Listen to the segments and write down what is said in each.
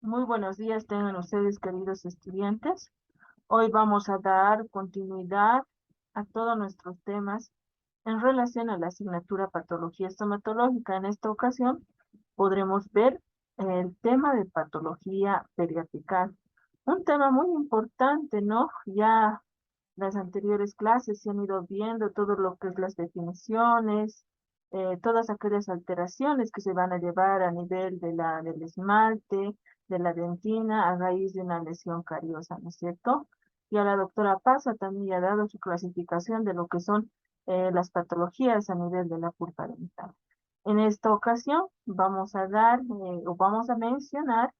Muy buenos días tengan ustedes, queridos estudiantes. Hoy vamos a dar continuidad a todos nuestros temas en relación a la asignatura Patología Estomatológica. En esta ocasión podremos ver el tema de patología periapical. Un tema muy importante, ¿no? Ya las anteriores clases se han ido viendo todo lo que es las definiciones, todas aquellas alteraciones que se van a llevar a nivel del esmalte, de la dentina, a raíz de una lesión cariosa, ¿no es cierto? Y a la doctora Pasa también ya ha dado su clasificación de lo que son las patologías a nivel de la pulpa dental. En esta ocasión vamos a dar o vamos a mencionar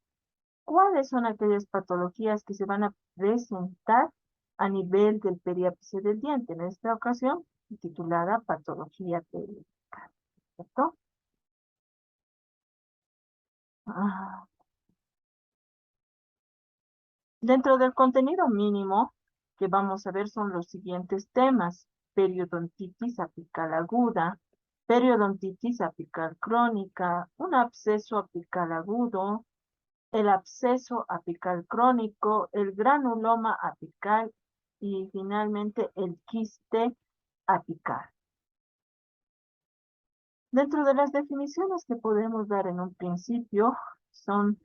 cuáles son aquellas patologías que se van a presentar a nivel del periápice del diente. En esta ocasión, titulada patología periápica, ¿cierto? Ah, Dentro del contenido mínimo que vamos a ver son los siguientes temas: periodontitis apical aguda, periodontitis apical crónica, un absceso apical agudo, el absceso apical crónico, el granuloma apical y finalmente el quiste apical. Dentro de las definiciones que podemos dar en un principio son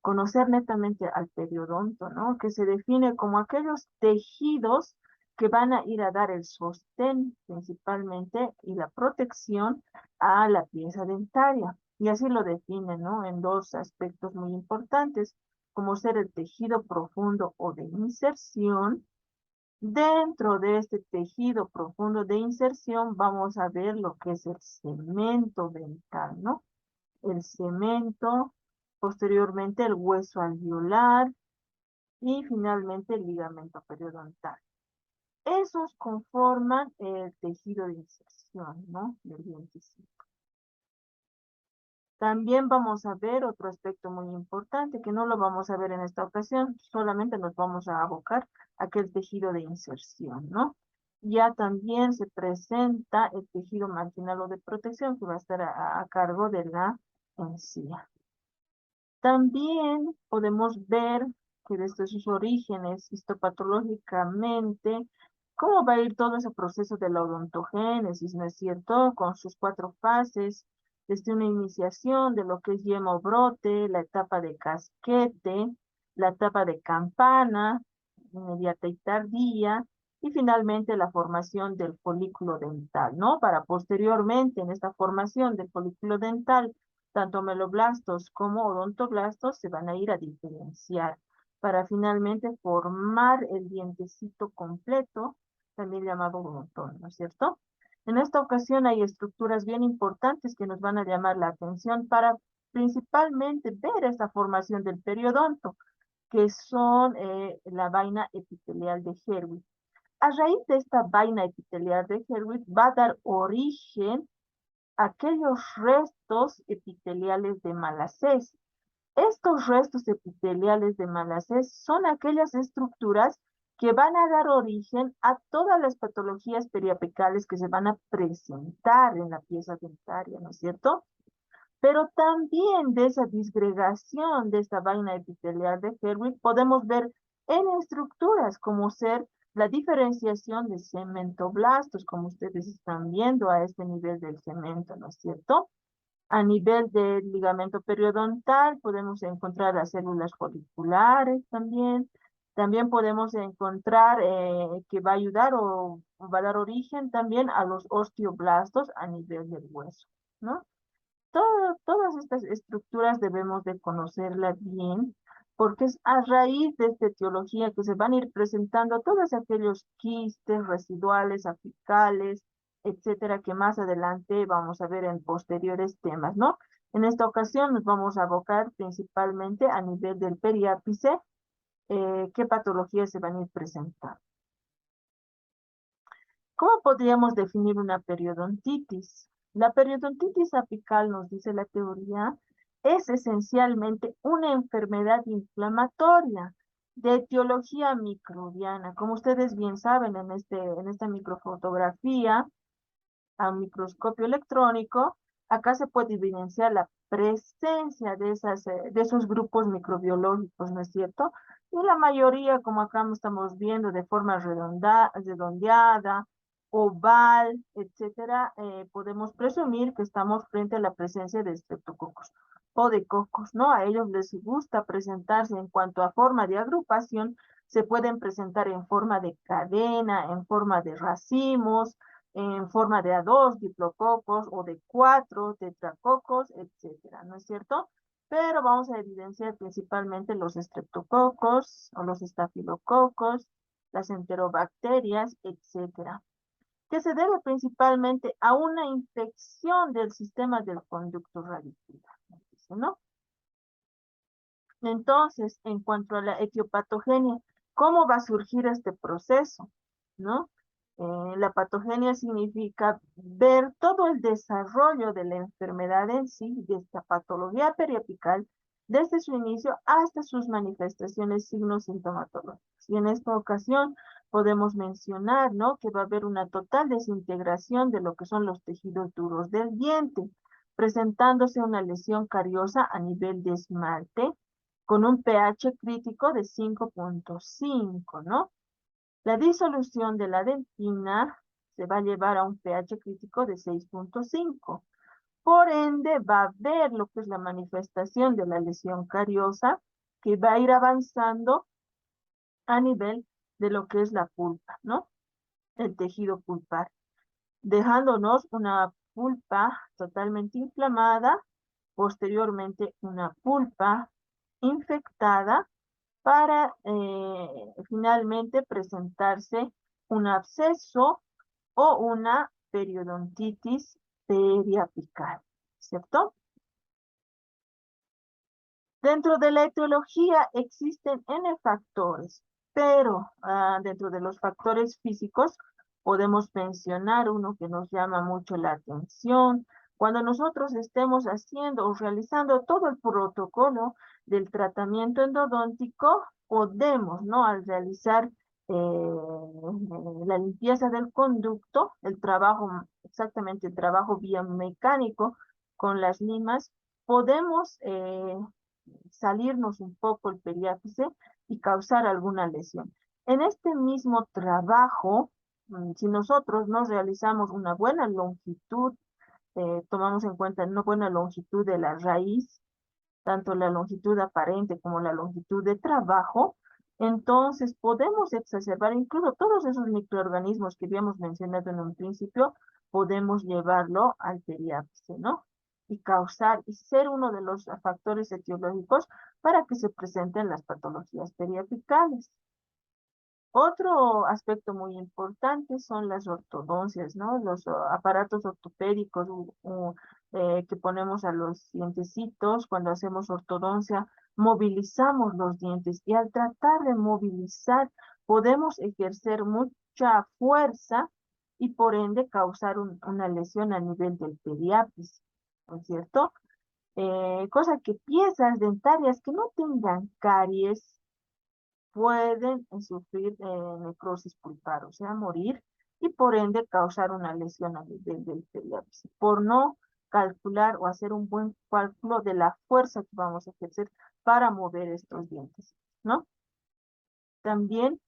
conocer netamente al periodonto, ¿no? Que se define como aquellos tejidos que van a ir a dar el sostén principalmente y la protección a la pieza dentaria. Y así lo definen, ¿no? En dos aspectos muy importantes, como ser el tejido profundo o de inserción. Dentro de este tejido profundo de inserción vamos a ver lo que es el cemento dental, ¿no? El cemento, posteriormente el hueso alveolar y finalmente el ligamento periodontal. Esos conforman el tejido de inserción, ¿no? Del dientecito. También vamos a ver otro aspecto muy importante que no lo vamos a ver en esta ocasión, solamente nos vamos a abocar a aquel tejido de inserción, ¿no? Ya también se presenta el tejido marginal o de protección que va a estar a cargo de la encía. También podemos ver que desde sus orígenes histopatológicamente, cómo va a ir todo ese proceso de la odontogénesis, ¿no es cierto? Con sus cuatro fases, desde una iniciación de lo que es yema o brote, la etapa de casquete, la etapa de campana, inmediata y tardía, y finalmente la formación del folículo dental, ¿no? Para posteriormente, en esta formación del folículo dental, tanto meloblastos como odontoblastos se van a ir a diferenciar para finalmente formar el dientecito completo, también llamado odontón, ¿no es cierto? En esta ocasión hay estructuras bien importantes que nos van a llamar la atención para principalmente ver esta formación del periodonto, que son la vaina epitelial de Herwig. A raíz de esta vaina epitelial de Herwig va a dar origen aquellos restos epiteliales de Malassez. Estos restos epiteliales de Malassez son aquellas estructuras que van a dar origen a todas las patologías periapicales que se van a presentar en la pieza dentaria, ¿no es cierto? Pero también de esa disgregación de esta vaina epitelial de Herwig podemos ver en estructuras como ser la diferenciación de cementoblastos, como ustedes están viendo a este nivel del cemento, ¿no es cierto? A nivel del ligamento periodontal podemos encontrar las células foliculares también. También podemos encontrar que va a ayudar o va a dar origen también a los osteoblastos a nivel del hueso, ¿no? Todas estas estructuras debemos de conocerlas bien, porque es a raíz de esta etiología que se van a ir presentando todos aquellos quistes residuales, apicales, etcétera, que más adelante vamos a ver en posteriores temas, ¿no? En esta ocasión nos vamos a abocar principalmente a nivel del periápice, qué patologías se van a ir presentando. ¿Cómo podríamos definir una periodontitis? La periodontitis apical, nos dice la teoría, es esencialmente una enfermedad inflamatoria de etiología microbiana. Como ustedes bien saben, en esta microfotografía a microscopio electrónico, acá se puede evidenciar la presencia de esos grupos microbiológicos, ¿no es cierto? Y la mayoría, como acá estamos viendo, de forma redondeada, oval, etcétera, podemos presumir que estamos frente a la presencia de estreptococos o de cocos, ¿no? A ellos les gusta presentarse en cuanto a forma de agrupación, se pueden presentar en forma de cadena, en forma de racimos, en forma de A2, diplococos, o de 4, tetracocos, etcétera, ¿no es cierto? Pero vamos a evidenciar principalmente los estreptococos o los estafilococos, las enterobacterias, etcétera, que se debe principalmente a una infección del sistema del conducto radicular, ¿no? Entonces, en cuanto a la etiopatogenia, ¿cómo va a surgir este proceso? ¿No? La patogenia significa ver todo el desarrollo de la enfermedad en sí, de esta patología periapical, desde su inicio hasta sus manifestaciones, signos sintomatológicos. Y en esta ocasión podemos mencionar, ¿no?, que va a haber una total desintegración de lo que son los tejidos duros del diente, presentándose una lesión cariosa a nivel de esmalte, con un pH crítico de 5.5, ¿no? La disolución de la dentina se va a llevar a un pH crítico de 6.5. Por ende, va a haber lo que es la manifestación de la lesión cariosa, que va a ir avanzando a nivel de lo que es la pulpa, ¿no? El tejido pulpar, dejándonos una pulpa totalmente inflamada, posteriormente una pulpa infectada, para finalmente presentarse un absceso o una periodontitis periapical, ¿cierto? Dentro de la etiología existen N factores, pero dentro de los factores físicos podemos mencionar uno que nos llama mucho la atención. Cuando nosotros estemos haciendo o realizando todo el protocolo del tratamiento endodóntico, podemos, ¿no?, al realizar la limpieza del conducto, el trabajo, exactamente el trabajo biomecánico con las limas, podemos salirnos un poco el periápice y causar alguna lesión. En este mismo trabajo, si nosotros no realizamos una buena longitud, tomamos en cuenta una buena longitud de la raíz, tanto la longitud aparente como la longitud de trabajo, entonces podemos exacerbar incluso todos esos microorganismos que habíamos mencionado en un principio, podemos llevarlo al periápice, ¿no? Y causar y ser uno de los factores etiológicos para que se presenten las patologías periapicales. Otro aspecto muy importante son las ortodoncias, ¿no? Los aparatos ortopédicos que ponemos a los dientecitos cuando hacemos ortodoncia, movilizamos los dientes y al tratar de movilizar podemos ejercer mucha fuerza y por ende causar una lesión a nivel del periápice, ¿no es cierto? Cosa que piezas dentarias que no tengan caries pueden sufrir necrosis pulpar, o sea, morir, y por ende causar una lesión a nivel del periápice, por no calcular o hacer un buen cálculo de la fuerza que vamos a ejercer para mover estos dientes, ¿no? También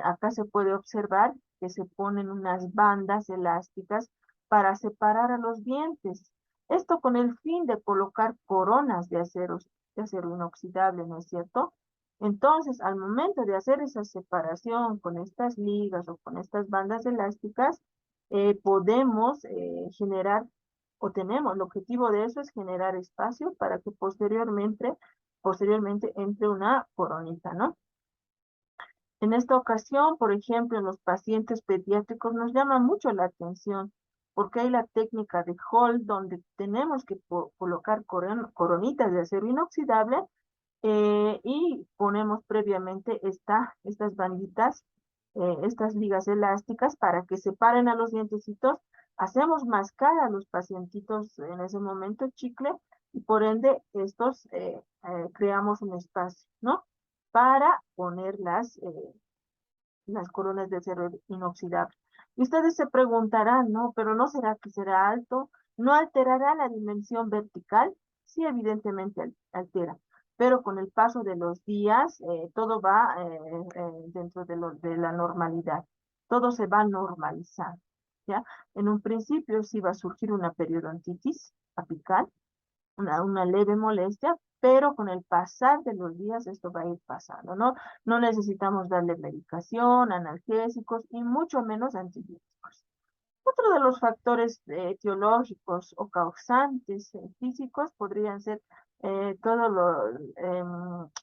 acá se puede observar que se ponen unas bandas elásticas para separar a los dientes. Esto con el fin de colocar coronas de acero inoxidable, ¿no es cierto? Entonces, al momento de hacer esa separación con estas ligas o con estas bandas elásticas, podemos generar, o tenemos, el objetivo de eso es generar espacio para que posteriormente entre una coronita, ¿no? En esta ocasión, por ejemplo, en los pacientes pediátricos nos llama mucho la atención porque hay la técnica de Hall donde tenemos que colocar coronitas de acero inoxidable y ponemos previamente estas banditas, estas ligas elásticas para que separen a los dientecitos. Hacemos mascar a los pacientitos en ese momento chicle y por ende estos creamos un espacio, ¿no?, para poner las coronas de acero inoxidable. Y ustedes se preguntarán, ¿no? Pero ¿no será que será alto? No alterará la dimensión vertical, sí evidentemente altera, pero con el paso de los días todo va dentro de la normalidad, todo se va normalizando, ¿ya? En un principio sí va a surgir una periodontitis apical, una leve molestia, pero con el pasar de los días esto va a ir pasando, ¿no? No necesitamos darle medicación, analgésicos y mucho menos antibióticos. Otro de los factores etiológicos o causantes físicos podrían ser todas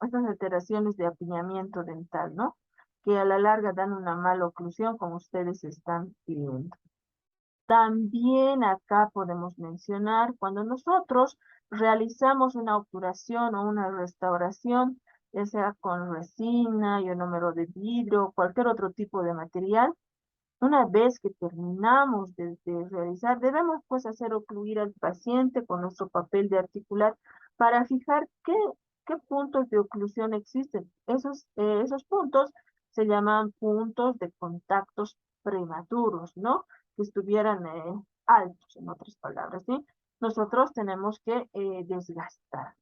estas alteraciones de apiñamiento dental, ¿no? Que a la larga dan una mala oclusión, como ustedes están viendo. También acá podemos mencionar cuando nosotros realizamos una obturación o una restauración, ya sea con resina, ionómero de vidrio, cualquier otro tipo de material. Una vez que terminamos de realizar, debemos pues hacer ocluir al paciente con nuestro papel de articular para fijar qué puntos de oclusión existen. Esos puntos se llaman puntos de contactos prematuros, ¿no? Que estuvieran altos, en otras palabras, ¿sí? Nosotros tenemos que desgastar.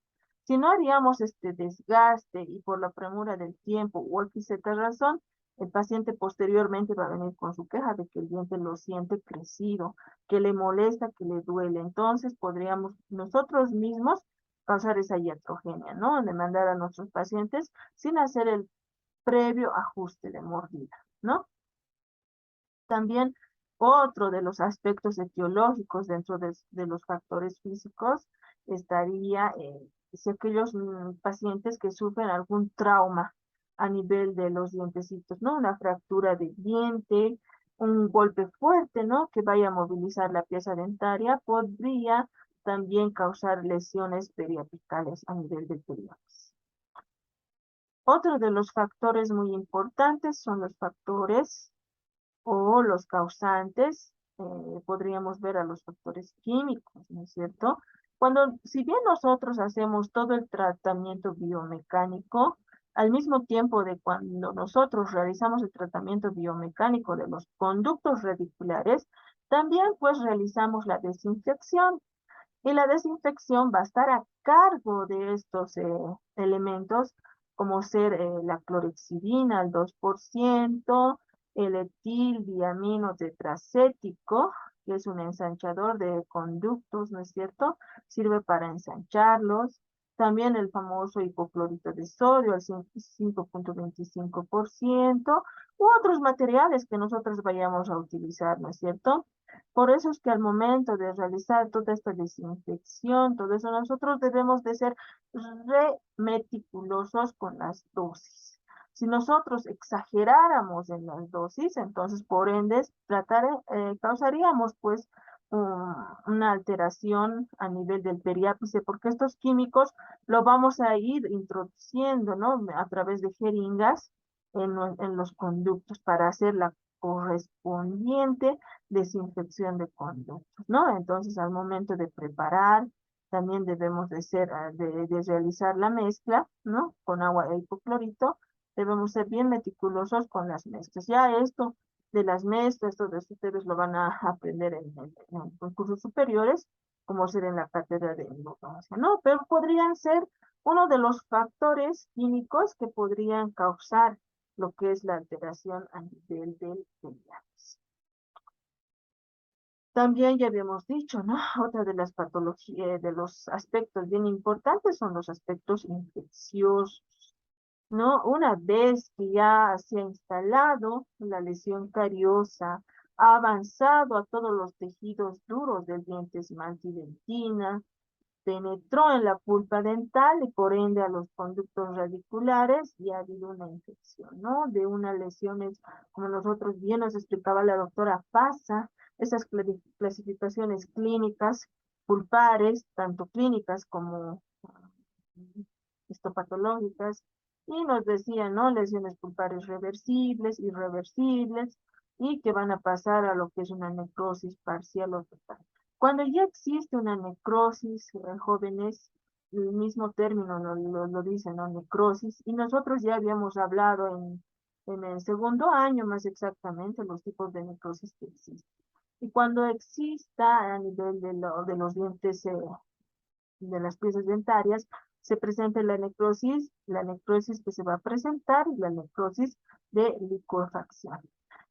Si no haríamos este desgaste y por la premura del tiempo o X razón, el paciente posteriormente va a venir con su queja de que el diente lo siente crecido, que le molesta, que le duele. Entonces podríamos nosotros mismos causar esa iatrogenia, ¿no? Demandar a nuestros pacientes sin hacer el previo ajuste de mordida, ¿no? También otro de los aspectos etiológicos dentro de los factores físicos estaría si aquellos pacientes que sufren algún trauma a nivel de los dientecitos, ¿no? Una fractura de diente, un golpe fuerte, ¿no? Que vaya a movilizar la pieza dentaria, podría también causar lesiones periapicales a nivel del periapis. Otro de los factores muy importantes son los factores o los causantes, podríamos ver a los factores químicos, ¿no es cierto? Si bien nosotros hacemos todo el tratamiento biomecánico, al mismo tiempo de cuando nosotros realizamos el tratamiento biomecánico de los conductos radiculares, también pues realizamos la desinfección. Y la desinfección va a estar a cargo de estos elementos, como ser la clorexidina al 2%, el etildiamino tetracético, que es un ensanchador de conductos, ¿no es cierto? Sirve para ensancharlos. También el famoso hipoclorito de sodio al 5.25%, u otros materiales que nosotros vayamos a utilizar, ¿no es cierto? Por eso es que al momento de realizar toda esta desinfección, todo eso, nosotros debemos de ser re meticulosos con las dosis. Si nosotros exageráramos en las dosis, entonces por ende causaríamos pues una alteración a nivel del periápice, porque estos químicos lo vamos a ir introduciendo, ¿no? A través de jeringas en los conductos para hacer la correspondiente desinfección de conductos, ¿no? Entonces, al momento de preparar, también debemos de realizar la mezcla, ¿no? Con agua de hipoclorito, debemos ser bien meticulosos con las mezclas. Ya esto de las mezclas, todo esto ustedes lo van a aprender en cursos superiores, como ser en la cátedra de endodoncia, ¿no? Pero podrían ser uno de los factores químicos que podrían causar lo que es la alteración a nivel del pediatris. También ya habíamos dicho, ¿no? Otra de las patologías, de los aspectos bien importantes son los aspectos infecciosos, ¿no? Una vez que ya se ha instalado la lesión cariosa, ha avanzado a todos los tejidos duros del diente esmalte y dentina, penetró en la pulpa dental y por ende a los conductos radiculares y ha habido una infección, ¿no? De unas lesiones, como nosotros bien nos explicaba la doctora Pasa, esas clasificaciones clínicas pulpares, tanto clínicas como histopatológicas, y nos decían, ¿no? Lesiones pulpares reversibles, irreversibles, y que van a pasar a lo que es una necrosis parcial o total. Cuando ya existe una necrosis, jóvenes, el mismo término lo dice, ¿no? Necrosis, y nosotros ya habíamos hablado en el segundo año más exactamente los tipos de necrosis que existen. Y cuando exista a nivel de los dientes, de las piezas dentarias, se presenta la necrosis que se va a presentar y la necrosis de licuefacción.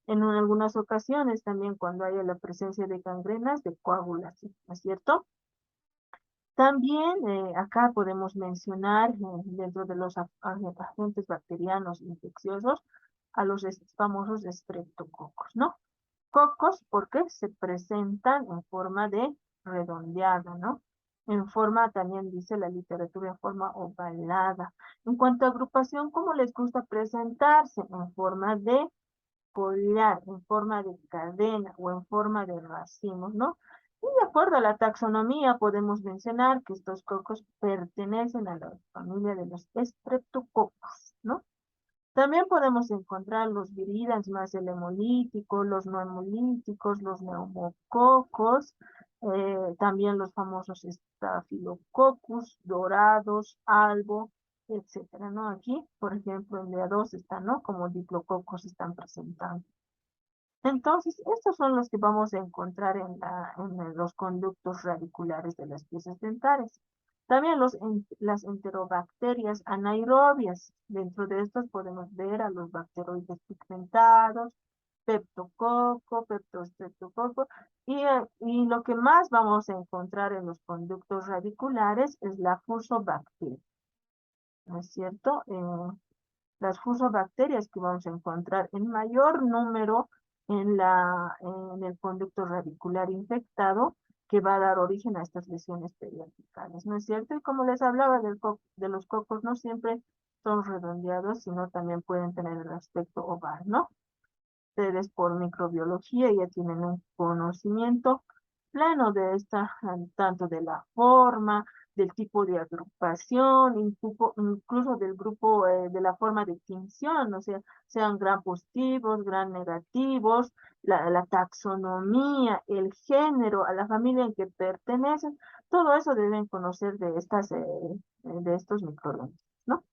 En algunas ocasiones también cuando haya la presencia de gangrenas de coagulación, ¿no es cierto? También acá podemos mencionar dentro de los agentes bacterianos infecciosos a los famosos estreptococos, ¿no? Cocos porque se presentan en forma de redondeada, ¿no? En forma, también dice la literatura, en forma ovalada. En cuanto a agrupación, ¿cómo les gusta presentarse? En forma de collar, en forma de cadena o en forma de racimos, ¿no? Y de acuerdo a la taxonomía, podemos mencionar que estos cocos pertenecen a la familia de los estreptococos, ¿no? También podemos encontrar los viridans más el hemolítico, los no hemolíticos, los neumococos, también los famosos estafilococcus, dorados, albo, etcétera, ¿no? Aquí, por ejemplo, en la 2 están, ¿no? Como diplococos están presentando. Entonces, estos son los que vamos a encontrar en los conductos radiculares de las piezas dentales. También las enterobacterias anaerobias. Dentro de estos podemos ver a los bacteroides pigmentados, peptococo, peptostreptococo, y lo que más vamos a encontrar en los conductos radiculares es la fusobacteria, ¿no es cierto? Las fusobacterias que vamos a encontrar en mayor número en el conducto radicular infectado, que va a dar origen a estas lesiones periapicales, ¿no es cierto? Y como les hablaba de los cocos, no siempre son redondeados, sino también pueden tener el aspecto oval, ¿no? Ustedes por microbiología ya tienen un conocimiento pleno de esta, tanto de la forma, del tipo de agrupación, incluso del grupo, de la forma de extinción, o sea, sean gram positivos, gram negativos, la taxonomía, el género, a la familia en que pertenecen, todo eso deben conocer de estos microorganismos, ¿no?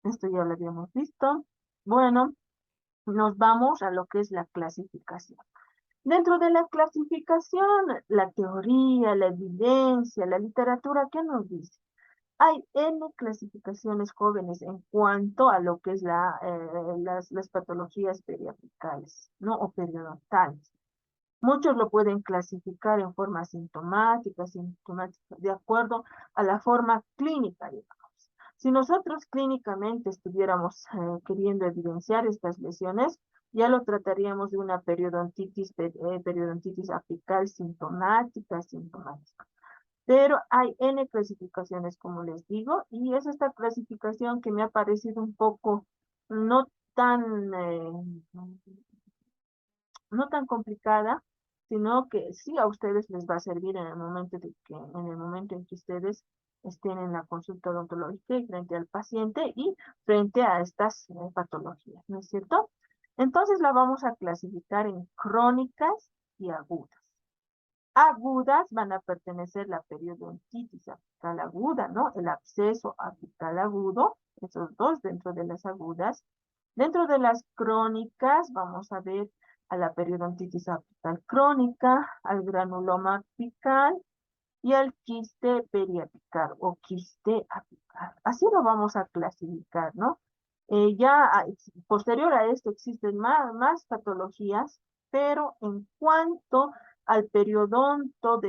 Esto ya lo habíamos visto. Bueno, nos vamos a lo que es la clasificación. Dentro de la clasificación, la teoría, la evidencia, la literatura, ¿qué nos dice? Hay N clasificaciones jóvenes en cuanto a lo que es las patologías periapicales, ¿no? O periodontales. Muchos lo pueden clasificar en forma sintomática, de acuerdo a la forma clínica, digamos. Si nosotros clínicamente estuviéramos queriendo evidenciar estas lesiones, ya lo trataríamos de una periodontitis apical sintomática. Pero hay N clasificaciones, como les digo, y es esta clasificación que me ha parecido un poco no tan, no tan complicada, sino que sí a ustedes les va a servir en el momento en que ustedes estén en la consulta odontológica y frente al paciente y frente a estas patologías, ¿no es cierto? Entonces la vamos a clasificar en crónicas y agudas. Agudas van a pertenecer la periodontitis apical aguda, ¿no? El absceso apical agudo, esos dos dentro de las agudas. Dentro de las crónicas vamos a ver a la periodontitis apical crónica, al granuloma apical y al quiste periapical o quiste apical. Así lo vamos a clasificar, ¿no? Posterior a esto existen más patologías, pero en cuanto al periodoncio,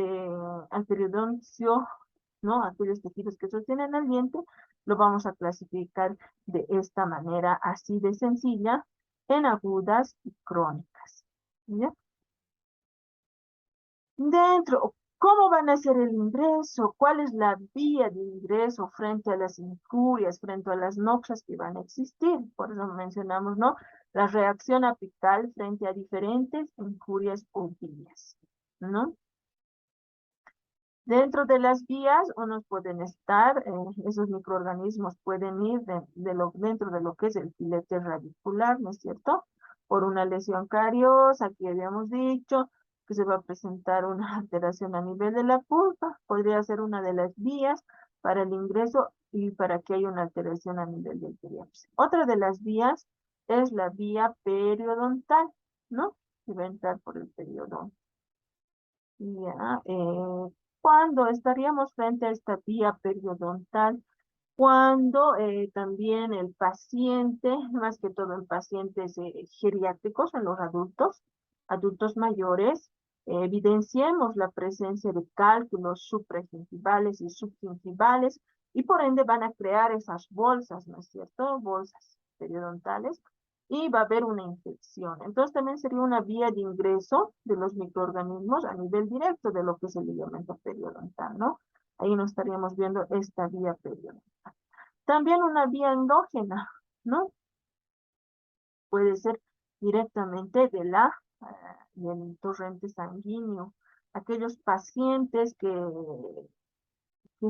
¿no? Aquellos tejidos que sostienen el diente, lo vamos a clasificar de esta manera, así de sencilla, en agudas y crónicas. ¿Ya? Dentro, ¿cómo van a hacer el ingreso? ¿Cuál es la vía de ingreso frente a las injurias, frente a las noxias que van a existir? Por eso mencionamos, ¿no? La reacción apical frente a diferentes injurias o vías, ¿no? Dentro de las vías, unos pueden estar, esos microorganismos pueden ir dentro de lo que es el filete radicular, ¿no es cierto? Por una lesión cariosa, aquí habíamos dicho que se va a presentar una alteración a nivel de la pulpa, podría ser una de las vías para el ingreso y para que haya una alteración a nivel del periapsis. Otra de las vías es la vía periodontal, ¿no? y va a entrar por el periodo. Ya, ¿cuándo estaríamos frente a esta vía periodontal? Cuando también el paciente, más que todo en pacientes geriátricos, en los adultos mayores, evidenciemos la presencia de cálculos supragingivales y subgingivales y por ende van a crear esas bolsas, ¿no es cierto? Bolsas periodontales y va a haber una infección. Entonces también sería una vía de ingreso de los microorganismos a nivel directo de lo que es el ligamento periodontal, ¿no? Ahí nos estaríamos viendo esta vía periodontal. También una vía endógena, ¿no? Puede ser directamente del torrente sanguíneo. Aquellos pacientes que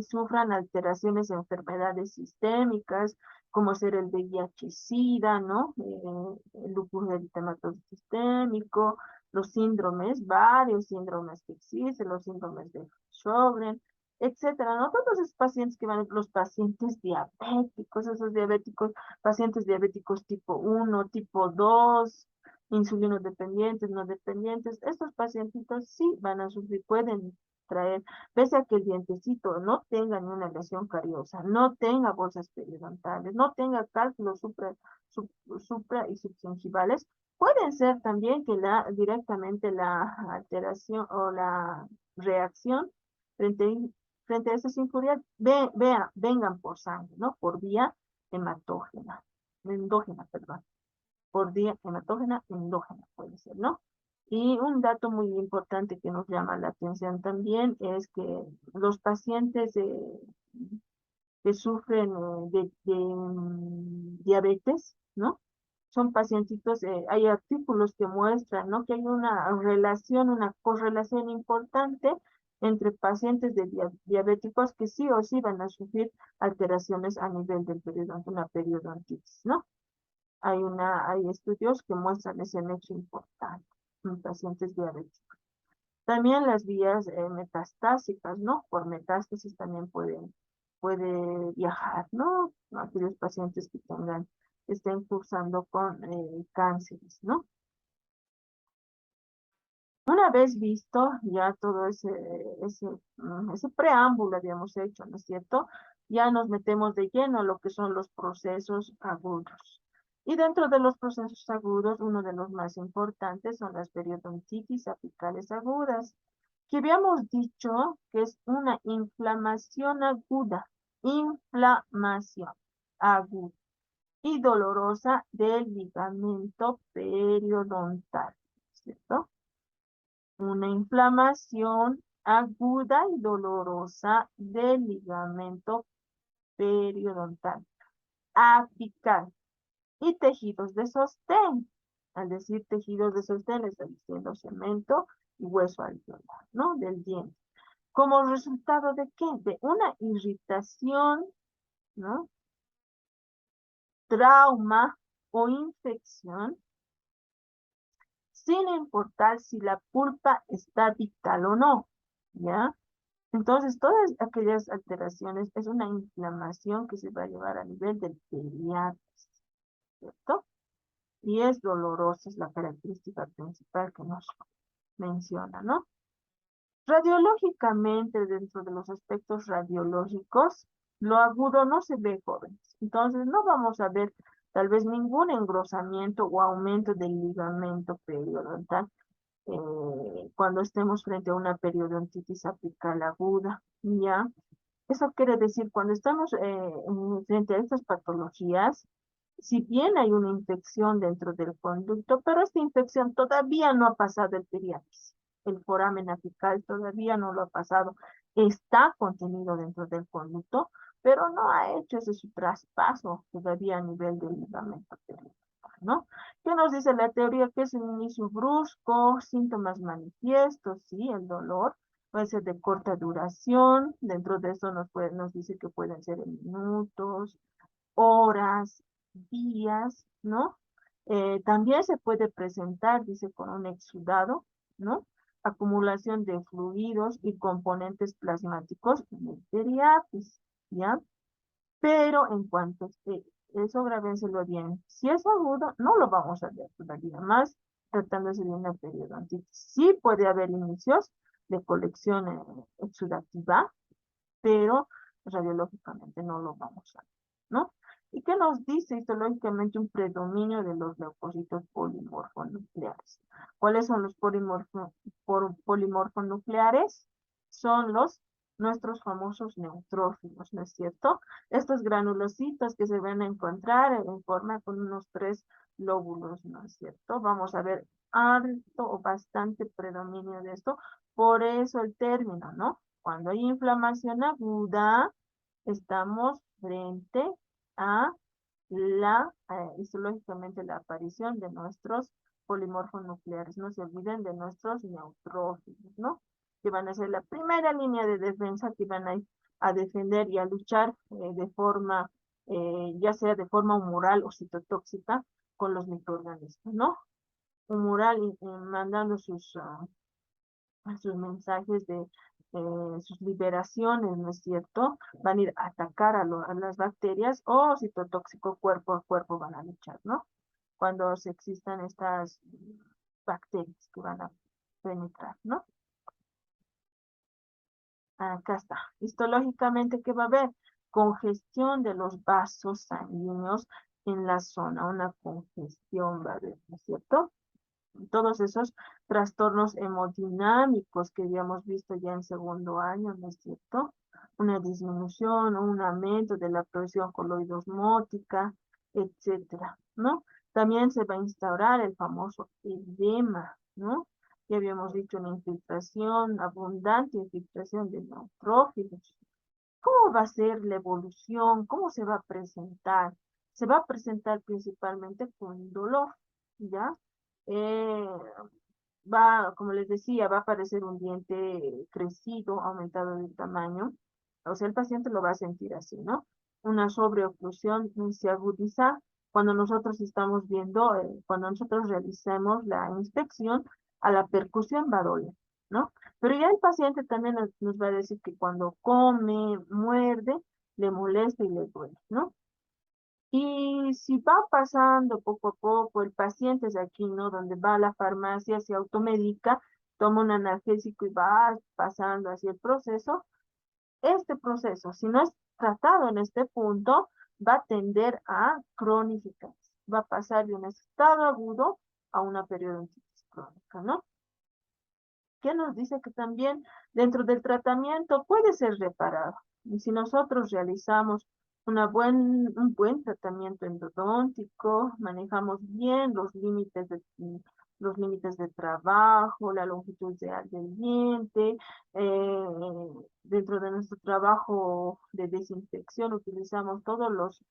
sufran alteraciones de enfermedades sistémicas, como ser el VIH-Sida, ¿no? El lupus eritematoso sistémico, los síndromes, varios síndromes que existen, los síndromes de Sjögren, etcétera, ¿no? Todos esos pacientes que van, los pacientes diabéticos, esos diabéticos, pacientes diabéticos tipo 1, tipo 2, insulino dependientes, no dependientes, estos pacientitos sí van a sufrir, pueden traer, pese a que el dientecito no tenga ni una lesión cariosa, no tenga bolsas periodontales, no tenga cálculos supra y subgingivales, pueden ser también que directamente la alteración o la reacción frente, frente a esas injurias vengan por sangre, ¿no? Por vía endógena, perdón, por vía hematógena endógena puede ser, ¿no? Y un dato muy importante que nos llama la atención también es que los pacientes que sufren diabetes, ¿no? Son pacientitos, hay artículos que muestran, ¿no? Que hay una relación, una correlación importante entre pacientes diabéticos que sí o sí van a sufrir alteraciones a nivel del periodonto, una periodontitis, ¿no? Hay estudios que muestran ese nexo importante en pacientes diabéticos. También las vías metastásicas, ¿no? Por metástasis también puede viajar, ¿no? Aquellos pacientes que estén cursando con cánceres, ¿no? Una vez visto ya todo ese preámbulo habíamos hecho, ¿no es cierto? Ya nos metemos de lleno a lo que son los procesos agudos. Y dentro de los procesos agudos, uno de los más importantes son las periodontitis apicales agudas, que habíamos dicho que es una inflamación aguda y dolorosa del ligamento periodontal, ¿cierto? Una inflamación aguda y dolorosa del ligamento periodontal, apical y tejidos de sostén. Al decir tejidos de sostén, está diciendo cemento y hueso alveolar, ¿no? Del diente. ¿Como resultado de qué? De una irritación, ¿no? Trauma o infección, sin importar si la pulpa está vital o no, ¿ya? Entonces, todas aquellas alteraciones es una inflamación que se va a llevar a nivel del periantes, ¿cierto? Y es dolorosa, es la característica principal que nos menciona, ¿no? Radiológicamente, dentro de los aspectos radiológicos, lo agudo no se ve, jóvenes. Entonces, no vamos a ver tal vez ningún engrosamiento o aumento del ligamento periodontal cuando estemos frente a una periodontitis apical aguda, ¿ya? Eso quiere decir, cuando estamos frente a estas patologías, si bien hay una infección dentro del conducto, pero esta infección todavía no ha pasado el periantis. El foramen apical todavía no lo ha pasado. Está contenido dentro del conducto, pero no ha hecho ese su traspaso todavía a nivel del ligamento periodontal, ¿no? ¿Qué nos dice la teoría? Que es un inicio brusco, síntomas manifiestos, sí, el dolor, puede ser de corta duración, dentro de eso nos dice que pueden ser en minutos, horas, días, ¿no? También se puede presentar, dice, con un exudado, ¿no? Acumulación de fluidos y componentes plasmáticos en el periapis, ¿ya? Pero en cuanto eso grábenselo bien, si es agudo, no lo vamos a ver todavía más tratándose de una periodontitis. Sí puede haber inicios de colección exudativa, pero radiológicamente no lo vamos a ver, ¿no? ¿Y qué nos dice histológicamente un predominio de los leucocitos polimorfonucleares? ¿Cuáles son los polimorfonucleares? Son nuestros famosos neutrófilos, ¿no es cierto? Estos granulocitos que se van a encontrar en forma con unos 3 lóbulos, ¿no es cierto? Vamos a ver alto o bastante predominio de esto, por eso el término, ¿no? Cuando hay inflamación aguda, estamos frente a histológicamente la aparición de nuestros polimorfos nucleares. No se olviden de nuestros neutrófilos, ¿no? Que van a ser la primera línea de defensa que van a defender y a luchar de forma, ya sea de forma humoral o citotóxica, con los microorganismos, ¿no? Humoral mandando sus mensajes de sus liberaciones, ¿no es cierto? Van a ir a atacar a las bacterias o citotóxico cuerpo a cuerpo van a luchar, ¿no? Cuando se existan estas bacterias que van a penetrar, ¿no? Acá está. Histológicamente, ¿qué va a haber? Congestión de los vasos sanguíneos en la zona, una congestión va a haber, ¿no es cierto? Todos esos trastornos hemodinámicos que habíamos visto ya en segundo año, ¿no es cierto? Una disminución o un aumento de la presión coloidosmótica, etcétera, ¿no? También se va a instaurar el famoso edema, ¿no? Ya habíamos dicho una infiltración, abundante infiltración de neutrófilos. ¿Cómo va a ser la evolución? ¿Cómo se va a presentar? Se va a presentar principalmente con dolor, ¿ya? Eh, como les decía, va a aparecer un diente crecido, aumentado de tamaño. O sea, el paciente lo va a sentir así, ¿no? Una sobreoclusión se agudiza cuando nosotros estamos viendo, cuando nosotros realicemos la inspección, a la percusión va a doler, ¿no? Pero ya el paciente también nos va a decir que cuando come, muerde, le molesta y le duele, ¿no? Y si va pasando poco a poco, el paciente es aquí, ¿no? Donde va a la farmacia, se automedica, toma un analgésico y va pasando así el proceso. Este proceso, si no es tratado en este punto, va a tender a cronificar. Va a pasar de un estado agudo a una periodontitis crónica, ¿no? ¿Qué nos dice? Que también dentro del tratamiento puede ser reparado. Y si nosotros realizamos un buen tratamiento endodóntico, manejamos bien los límites de trabajo, la longitud del diente, eh, dentro de nuestro trabajo de desinfección utilizamos todos los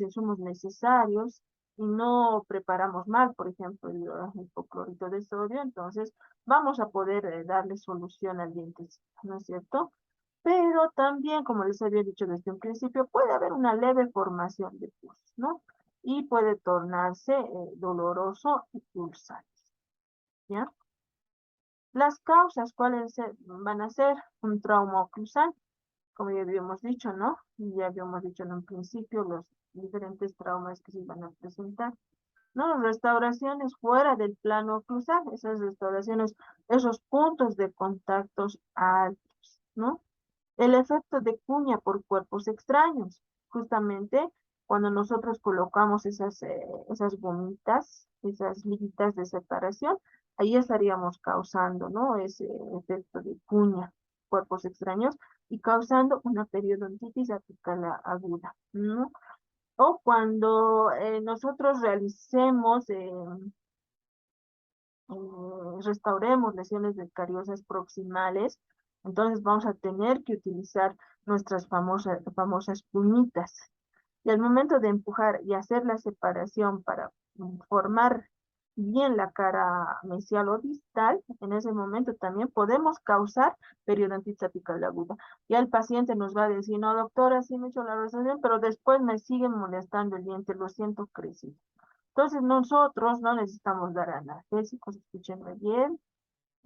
insumos necesarios y no preparamos mal, por ejemplo, el hipoclorito de sodio, entonces vamos a poder darle solución al diente, ¿no es cierto? Pero también, como les había dicho desde un principio, puede haber una leve formación de pus, ¿no? Y puede tornarse doloroso y pulsante, ¿ya? Las causas, van a ser? Un trauma oclusal, como ya habíamos dicho, ¿no? Ya habíamos dicho en un principio los diferentes traumas que se van a presentar, ¿no? Restauraciones fuera del plano oclusal, esas restauraciones, esos puntos de contactos altos, ¿no? El efecto de cuña por cuerpos extraños, justamente cuando nosotros colocamos esas gomitas, esas liguitas de separación, ahí estaríamos causando, ¿no? Ese efecto de cuña, cuerpos extraños, y causando una periodontitis apical aguda, ¿no? O cuando nosotros restauremos lesiones de cariosas proximales, entonces vamos a tener que utilizar nuestras famosas puñitas. Y al momento de empujar y hacer la separación para formar bien la cara mesial o distal, en ese momento también podemos causar periodontitis apical aguda. Ya el paciente nos va a decir, no, doctora, sí me he hecho la restauración, pero después me sigue molestando el diente, lo siento crecido. Entonces nosotros no necesitamos dar analgésicos, escúchenme bien,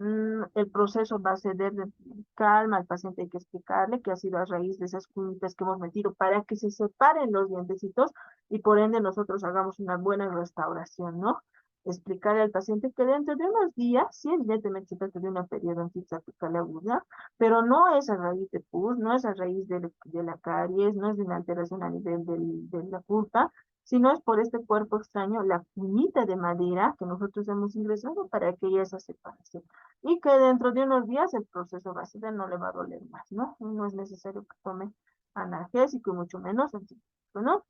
El proceso va a ceder de calma, al paciente hay que explicarle que ha sido a raíz de esas cunitas que hemos metido para que se separen los dientecitos y por ende nosotros hagamos una buena restauración, ¿no? Explicarle al paciente que dentro de unos días, sí, evidentemente se trata de una periodontitis apical aguda, pero no es a raíz de pus, no es a raíz de la caries, no es de una alteración a nivel de la pulpa, sino es por este cuerpo extraño, la cunita de madera que nosotros hemos ingresado para que haya esa separación y que dentro de unos días el proceso va a ser, no le va a doler más, ¿no? No es necesario que tome analgésico y mucho menos antibiótico, ¿no?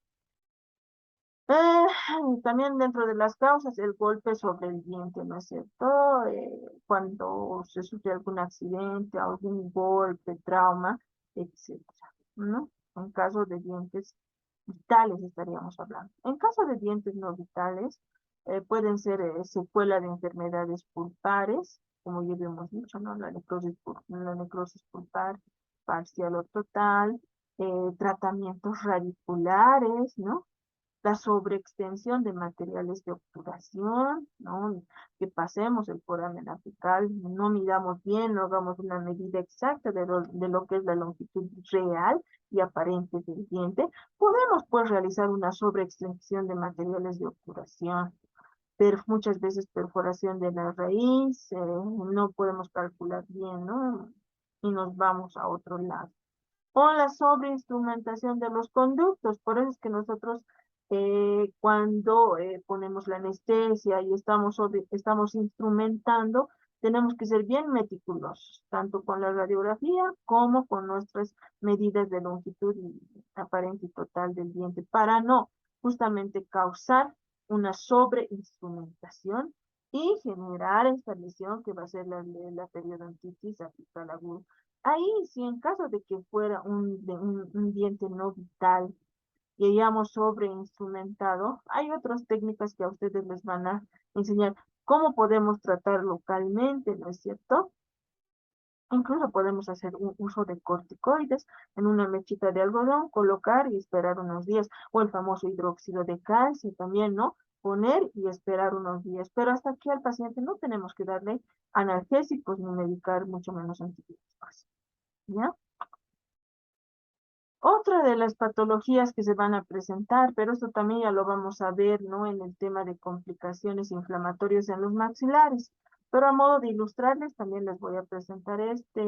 Eh, También dentro de las causas, el golpe sobre el diente, ¿no es cierto? Cuando se sufre algún accidente, algún golpe, trauma, etcétera, ¿no? En caso de dientes vitales estaríamos hablando. En caso de dientes no vitales, pueden ser secuela de enfermedades pulpares, como ya hemos dicho, ¿no? La necrosis pulpar parcial o total, tratamientos radiculares, ¿no? La sobreextensión de materiales de obturación, ¿no? Que pasemos el foramen apical, no midamos bien, no hagamos una medida exacta de lo que es la longitud real y aparente del diente, podemos pues realizar una sobreextensión de materiales de obturación. Muchas veces perforación de la raíz, no podemos calcular bien, ¿no? Y nos vamos a otro lado o la sobreinstrumentación de los conductos. Por eso es que nosotros cuando ponemos la anestesia y estamos instrumentando, tenemos que ser bien meticulosos, tanto con la radiografía como con nuestras medidas de longitud y aparente y total del diente, para no justamente causar una sobreinstrumentación y generar esta lesión que va a ser la periodontitis apical aguda. Ahí, si en caso de que fuera un diente no vital y hayamos sobreinstrumentado, hay otras técnicas que a ustedes les van a enseñar cómo podemos tratar localmente, ¿no es cierto? Incluso podemos hacer un uso de corticoides en una mechita de algodón, colocar y esperar unos días, o el famoso hidróxido de calcio también, ¿no? Poner y esperar unos días. Pero hasta aquí al paciente no tenemos que darle analgésicos ni medicar, mucho menos antibióticos, ¿ya? Otra de las patologías que se van a presentar, pero esto también ya lo vamos a ver, ¿no? En el tema de complicaciones inflamatorias en los maxilares. Pero a modo de ilustrarles, también les voy a presentar esta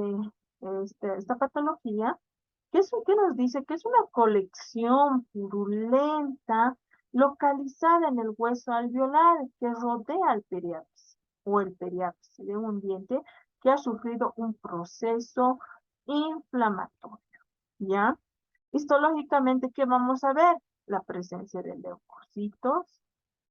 patología, que nos dice que es una colección purulenta localizada en el hueso alveolar que rodea al periápice o el periápice de un diente que ha sufrido un proceso inflamatorio, ¿ya? Histológicamente, ¿qué vamos a ver? La presencia de leucocitos,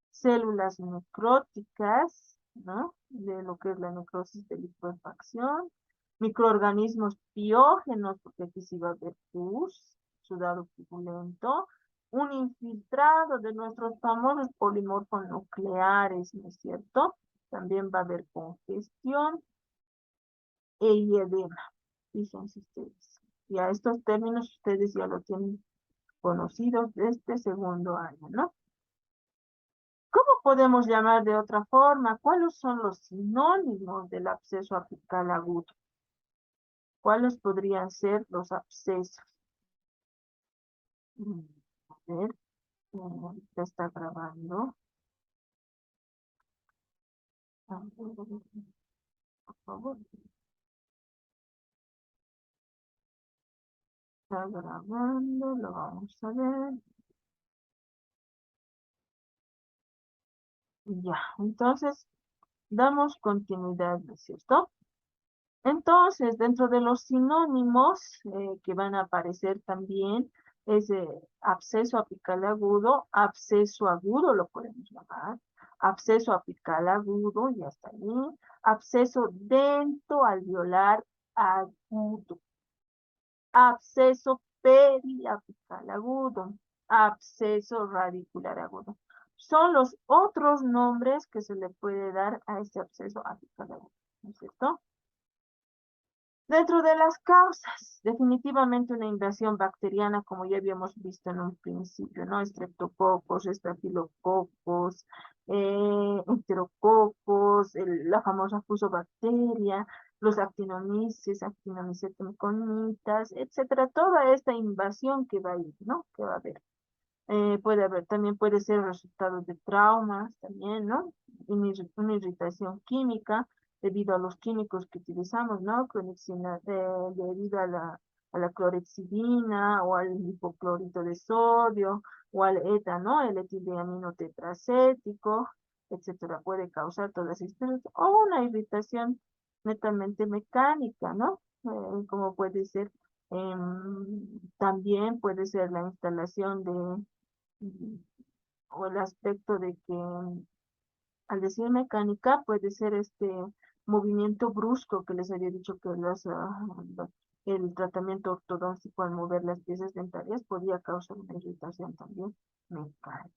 células necróticas, ¿no? De lo que es la necrosis de licuefacción, microorganismos piógenos, porque aquí sí va a haber pus, sudado purulento, un infiltrado de nuestros famosos polimorfonucleares, ¿no es cierto? También va a haber congestión y edema, fíjense ustedes. Y a estos términos ustedes ya lo tienen conocidos de este segundo año, ¿no? ¿Cómo podemos llamar de otra forma? ¿Cuáles son los sinónimos del absceso apical agudo? ¿Cuáles podrían ser los abscesos? A ver, ahorita está grabando. A ver, por favor, está grabando, lo vamos a ver. Ya, entonces damos continuidad, ¿no es cierto? Entonces, dentro de los sinónimos que van a aparecer también es absceso agudo lo podemos llamar, absceso apical agudo, y hasta ahí, absceso dentoalveolar agudo, absceso periapical agudo, absceso radicular agudo. Son los otros nombres que se le puede dar a este absceso apical agudo, ¿no es cierto? Dentro de las causas, definitivamente una invasión bacteriana, como ya habíamos visto en un principio, ¿no? Estreptococos, estafilococos, enterococos, la famosa fusobacteria, los actinomyces, actinomyces meconitas, etcétera. Toda esta invasión que va a ir, ¿no? Que va a haber. Puede haber, también puede ser resultado de traumas, también, ¿no? Una irritación química debido a los químicos que utilizamos, ¿no? Debido a la clorexidina o al hipoclorito de sodio o al ETA, ¿no? El etilenino tetracético, etcétera. Puede causar todas estas, o una irritación netamente mecánica, ¿no? Como puede ser, también puede ser la instalación de o el aspecto de que al decir mecánica puede ser este movimiento brusco que les había dicho que el tratamiento ortodóntico al mover las piezas dentarias podía causar una irritación también mecánica.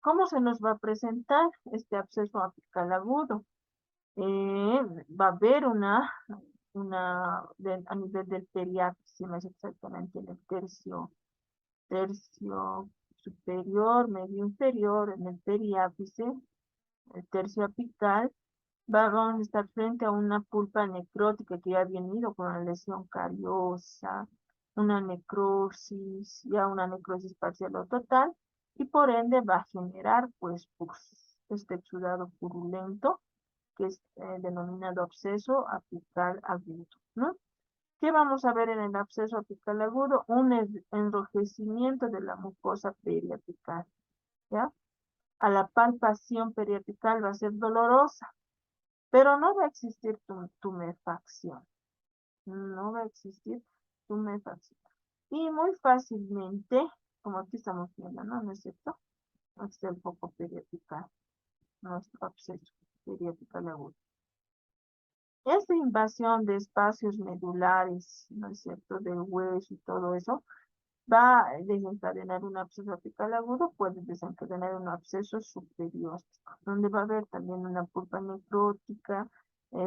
¿Cómo se nos va a presentar este absceso apical agudo? Va a haber a nivel del periápice, más exactamente en el tercio superior, medio inferior, en el periápice, el tercio apical, vamos a estar frente a una pulpa necrótica que ya ha venido con una lesión cariosa, una necrosis, ya una necrosis parcial o total, y por ende va a generar pues este exudado purulento que es denominado absceso apical agudo, ¿no? ¿Qué vamos a ver en el absceso apical agudo? Un enrojecimiento de la mucosa periapical, ¿ya? A la palpación periapical va a ser dolorosa, pero no va a existir tumefacción. No va a existir tumefacción. Y muy fácilmente, como aquí estamos viendo, ¿no? ¿No es cierto? Aquí está el foco periapical, nuestro absceso periapical agudo. Esta invasión de espacios medulares, ¿no es cierto?, del hueso y todo eso, va a desencadenar un absceso apical agudo, puede desencadenar un absceso subperióstico, donde va a haber también una pulpa necrótica,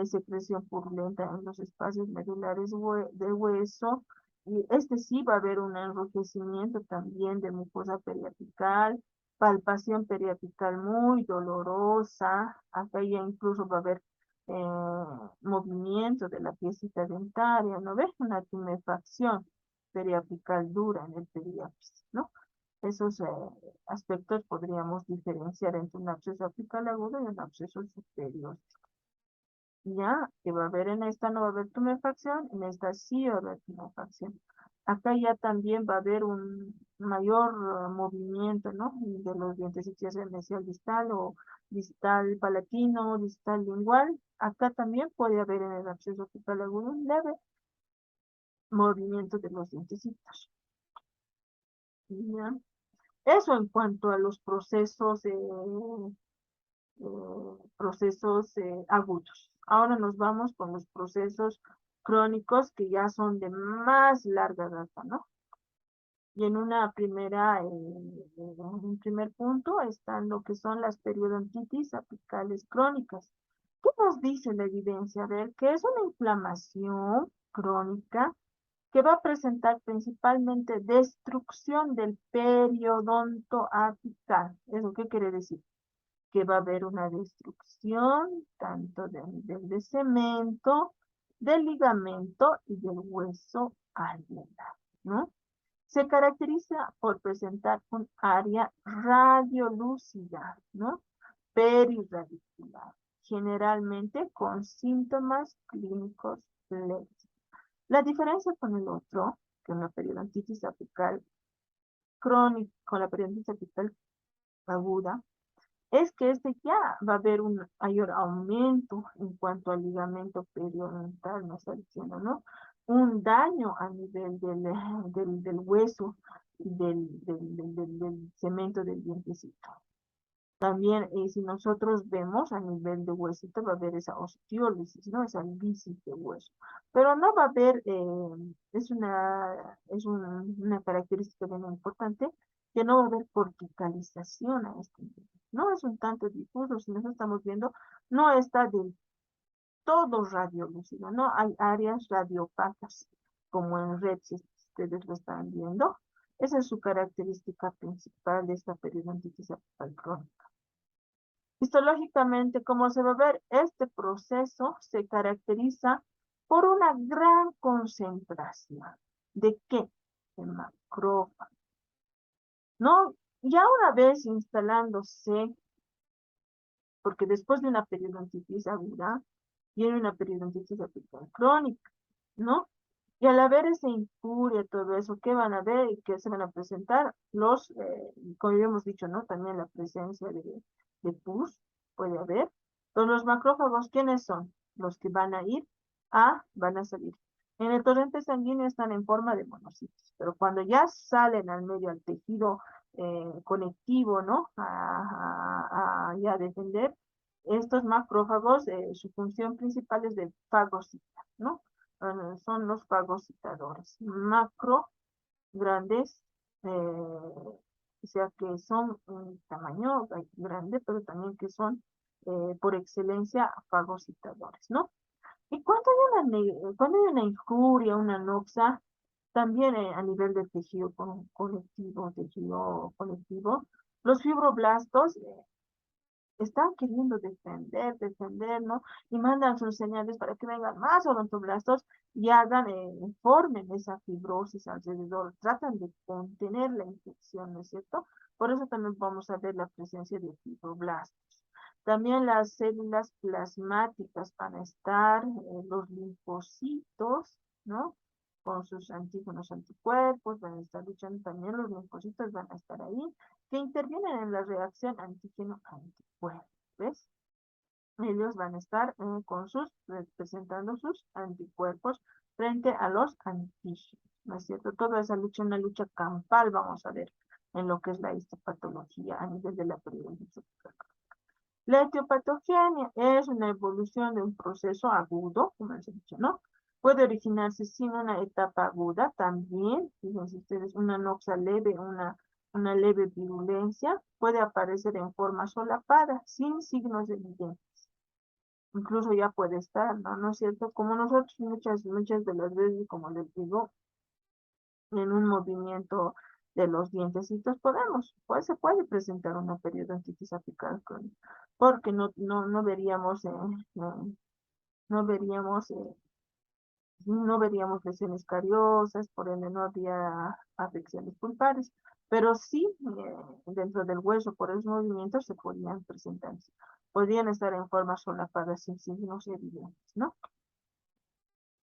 secreción purulenta en los espacios medulares del hueso, y este sí va a haber un enrojecimiento también de mucosa periapical, palpación periapical muy dolorosa, acá ya incluso va a haber movimiento de la piecita dentaria, ¿no ves? Una tumefacción periapical dura en el periápice, ¿no? Esos aspectos podríamos diferenciar entre un absceso apical agudo y un absceso superior. Ya, que va a haber en esta no va a haber tumefacción, en esta sí va a haber tumefacción. Acá ya también va a haber un mayor movimiento, ¿no? De los dientes, si es mesial distal o distal palatino, distal lingual. Acá también puede haber en el absceso apical agudo un leve movimiento de los dientecitos. ¿Ya? Eso en cuanto a los procesos agudos. Ahora nos vamos con los procesos crónicos que ya son de más larga data, ¿no? Y en un primer punto están lo que son las periodontitis apicales crónicas. ¿Qué nos dice la evidencia? A ver, que es una inflamación crónica que va a presentar principalmente destrucción del periodonto apical. ¿Eso qué quiere decir? Que va a haber una destrucción tanto del nivel de cemento, del ligamento y del hueso alveolar, ¿no? Se caracteriza por presentar un área radiolúcida, ¿no? Perirradicular, generalmente con síntomas clínicos leves. La diferencia con el otro, con la periodontitis apical crónica, con la periodontitis apical aguda, es que este ya va a haber un mayor aumento en cuanto al ligamento periodontal, nos está diciendo, ¿no? Un daño a nivel del hueso y del cemento del dientecito. También, si nosotros vemos a nivel de huesito, va a haber esa osteólisis, ¿no? Esa lisis de hueso. Pero no va a haber, una característica bien importante, que no va a haber corticalización a este nivel. No es un tanto difuso, si nosotros estamos viendo, no está todo radiolúcido, ¿no? Hay áreas radiopacas, como en red, si ustedes lo están viendo. Esa es su característica principal de esta periodontitis apical crónica. Histológicamente, como se va a ver, este proceso se caracteriza por una gran concentración. ¿De qué? De macrófagos, ¿no? Ya una vez instalándose, porque después de una periodontitis aguda, viene una periodontitis apical crónica, ¿no? Y al haber esa injuria, todo eso, ¿qué van a ver y qué se van a presentar? Como ya hemos dicho, ¿no? También la presencia de pus puede haber. Entonces, los macrófagos, ¿quiénes son? Los que van a salir. En el torrente sanguíneo están en forma de monocitos, pero cuando ya salen al medio, al tejido conectivo, ¿no? Ya defender, estos macrófagos, su función principal es de fagocitar, ¿no? Son los fagocitadores macro, grandes, o sea que son un tamaño grande, pero también que son por excelencia fagocitadores, ¿no? Y cuando hay una injuria, una noxa, también a nivel del tejido conectivo, los fibroblastos están queriendo defender, ¿no? Y mandan sus señales para que vengan más odontoblastos y formen esa fibrosis alrededor, tratan de contener la infección, ¿no es cierto? Por eso también vamos a ver la presencia de fibroblastos. También las células plasmáticas van a estar, los linfocitos, ¿no? Con sus antígenos anticuerpos, van a estar luchando también, los linfocitos van a estar ahí, que intervienen en la reacción antígeno-anticuerpo, ¿ves? Ellos van a estar presentando sus anticuerpos frente a los antígenos, ¿no es cierto? Toda esa lucha, una lucha campal, vamos a ver, en lo que es la histopatología a nivel de la periodontitis. La etiopatogenia es una evolución de un proceso agudo, como les he dicho, ¿no? Puede originarse sin una etapa aguda también, fíjense ustedes, una noxa leve, una leve virulencia, puede aparecer en forma solapada, sin signos evidentes. Incluso ya puede estar, ¿no? ¿No es cierto? Como nosotros muchas de las veces, como les digo, en un movimiento de los dientecitos pues se puede presentar una periodontitis apical crónica, porque no veríamos, no veríamos lesiones cariosas, por ende no habría afecciones pulpares, pero sí dentro del hueso por esos movimientos se podían presentar, podían estar en forma solapada sin signos evidentes, ¿no?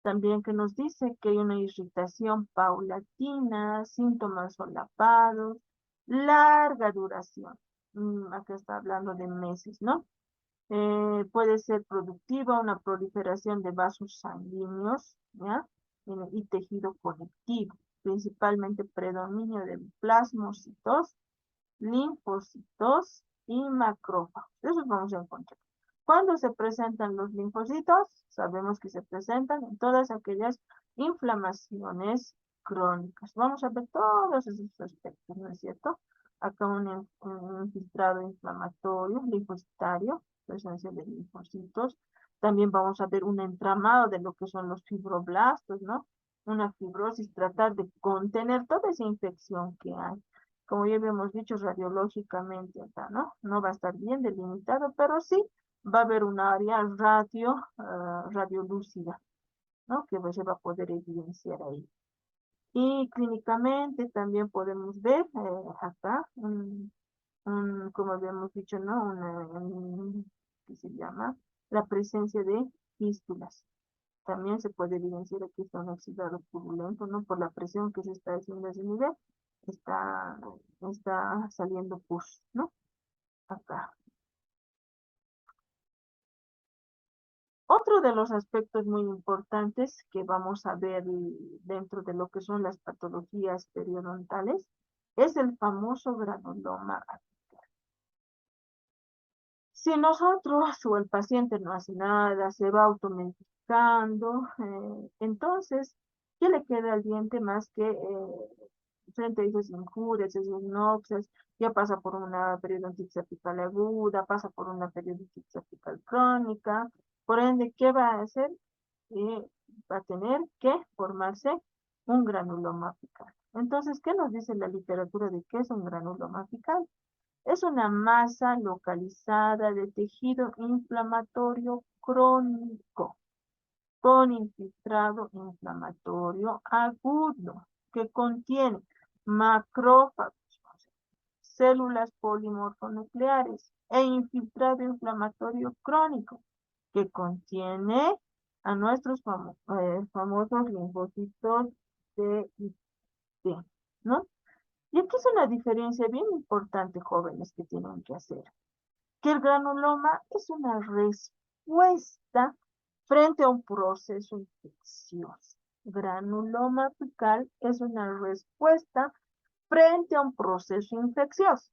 También que nos dice que hay una irritación paulatina, síntomas solapados, larga duración. Acá está hablando de meses, ¿no? Puede ser productiva una proliferación de vasos sanguíneos, ¿ya? Y tejido conectivo, principalmente predominio de plasmocitos, linfocitos y macrófagos. Esos vamos a encontrar. Cuando se presentan los linfocitos, sabemos que se presentan en todas aquellas inflamaciones crónicas. Vamos a ver todos esos aspectos, ¿no es cierto? Acá un infiltrado inflamatorio, linfocitario, presencia de linfocitos. También vamos a ver un entramado de lo que son los fibroblastos, ¿no? Una fibrosis, tratar de contener toda esa infección que hay. Como ya habíamos dicho, radiológicamente acá, ¿no? No va a estar bien delimitado, pero sí va a haber un área radiolúcida, ¿no? Que se va a poder evidenciar ahí. Y clínicamente también podemos ver acá, como habíamos dicho, ¿no? ¿Qué se llama? La presencia de fístulas. También se puede evidenciar aquí está un oxidado purulento, ¿no? Por la presión que se está haciendo a ese nivel, está, está saliendo pus, ¿no? Acá. Otro de los aspectos muy importantes que vamos a ver dentro de lo que son las patologías periodontales es el famoso granuloma apical. Si nosotros o el paciente no hace nada, se va automedificando, entonces, ¿qué le queda al diente más que frente a esas injurias, esos noxes? Ya pasa por una periodontitis apical aguda, pasa por una periodontitis apical crónica, Por ende, ¿qué va a hacer? Va a tener que formarse un granuloma apical. Entonces, ¿qué nos dice la literatura de qué es un granuloma apical? Es una masa localizada de tejido inflamatorio crónico con infiltrado inflamatorio agudo que contiene macrófagos, células polimorfonucleares e infiltrado inflamatorio crónico que contiene a nuestros famosos linfocitos T y T, ¿no? Y aquí es una diferencia bien importante, jóvenes, que tienen que hacer. Que el granuloma es una respuesta frente a un proceso infeccioso. Granuloma apical es una respuesta frente a un proceso infeccioso.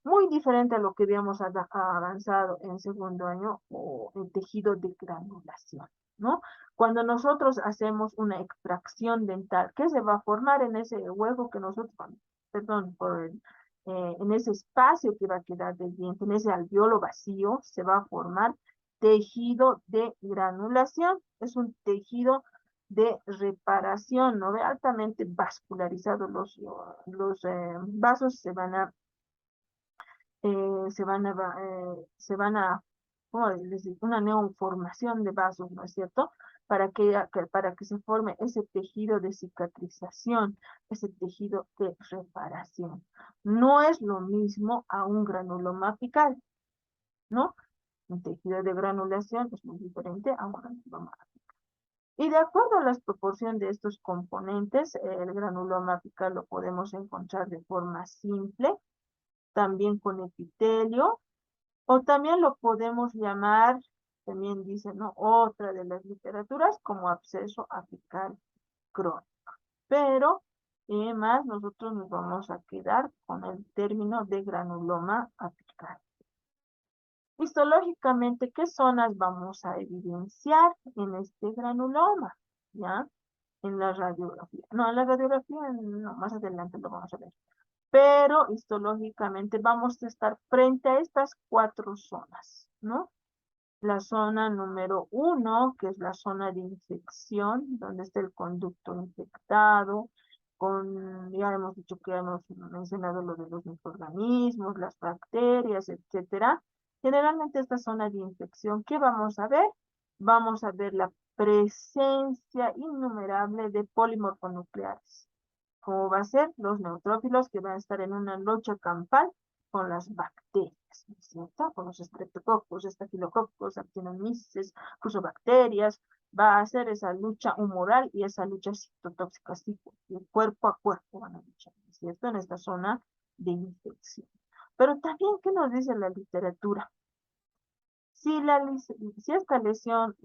Muy diferente a lo que habíamos avanzado en segundo año o el tejido de granulación, ¿no? Cuando nosotros hacemos una extracción dental, ¿qué se va a formar en ese hueco que nosotros, perdón, en ese espacio que va a quedar del diente, en ese alveolo vacío, se va a formar tejido de granulación? Es un tejido de reparación, ¿no? Altamente vascularizado. Los vasos se van a, ¿cómo les digo? Una neoformación de vasos, ¿no es cierto? Para que se forme ese tejido de cicatrización, ese tejido de reparación. No es lo mismo a un granuloma apical, ¿no? Un tejido de granulación es muy diferente a un granuloma apical. Y de acuerdo a la proporción de estos componentes, el granuloma apical lo podemos encontrar de forma simple, también con epitelio, o también lo podemos llamar, también dice, ¿no? Otra de las literaturas, como absceso apical crónico. Pero, más nosotros nos vamos a quedar con el término de granuloma apical. Histológicamente, ¿qué zonas vamos a evidenciar en este granuloma? ¿Ya? En la radiografía. No, en la radiografía, no, más adelante lo vamos a ver. Pero histológicamente vamos a estar frente a estas 4 zonas, ¿no? La zona número 1, que es la zona de infección, donde está el conducto infectado, ya hemos dicho que hemos mencionado lo de los microorganismos, las bacterias, etcétera. Generalmente esta zona de infección, ¿qué vamos a ver? Vamos a ver la presencia innumerable de polimorfonucleares. ¿Cómo va a ser? Los neutrófilos que van a estar en una lucha campal con las bacterias, ¿no es cierto? Con los estreptococos, estafilococos, actinomyces, fusobacterias. Va a hacer esa lucha humoral y esa lucha citotóxica, cuerpo a cuerpo van a luchar, ¿no es cierto? En esta zona de infección. Pero también, ¿qué nos dice la literatura? Si esta lesión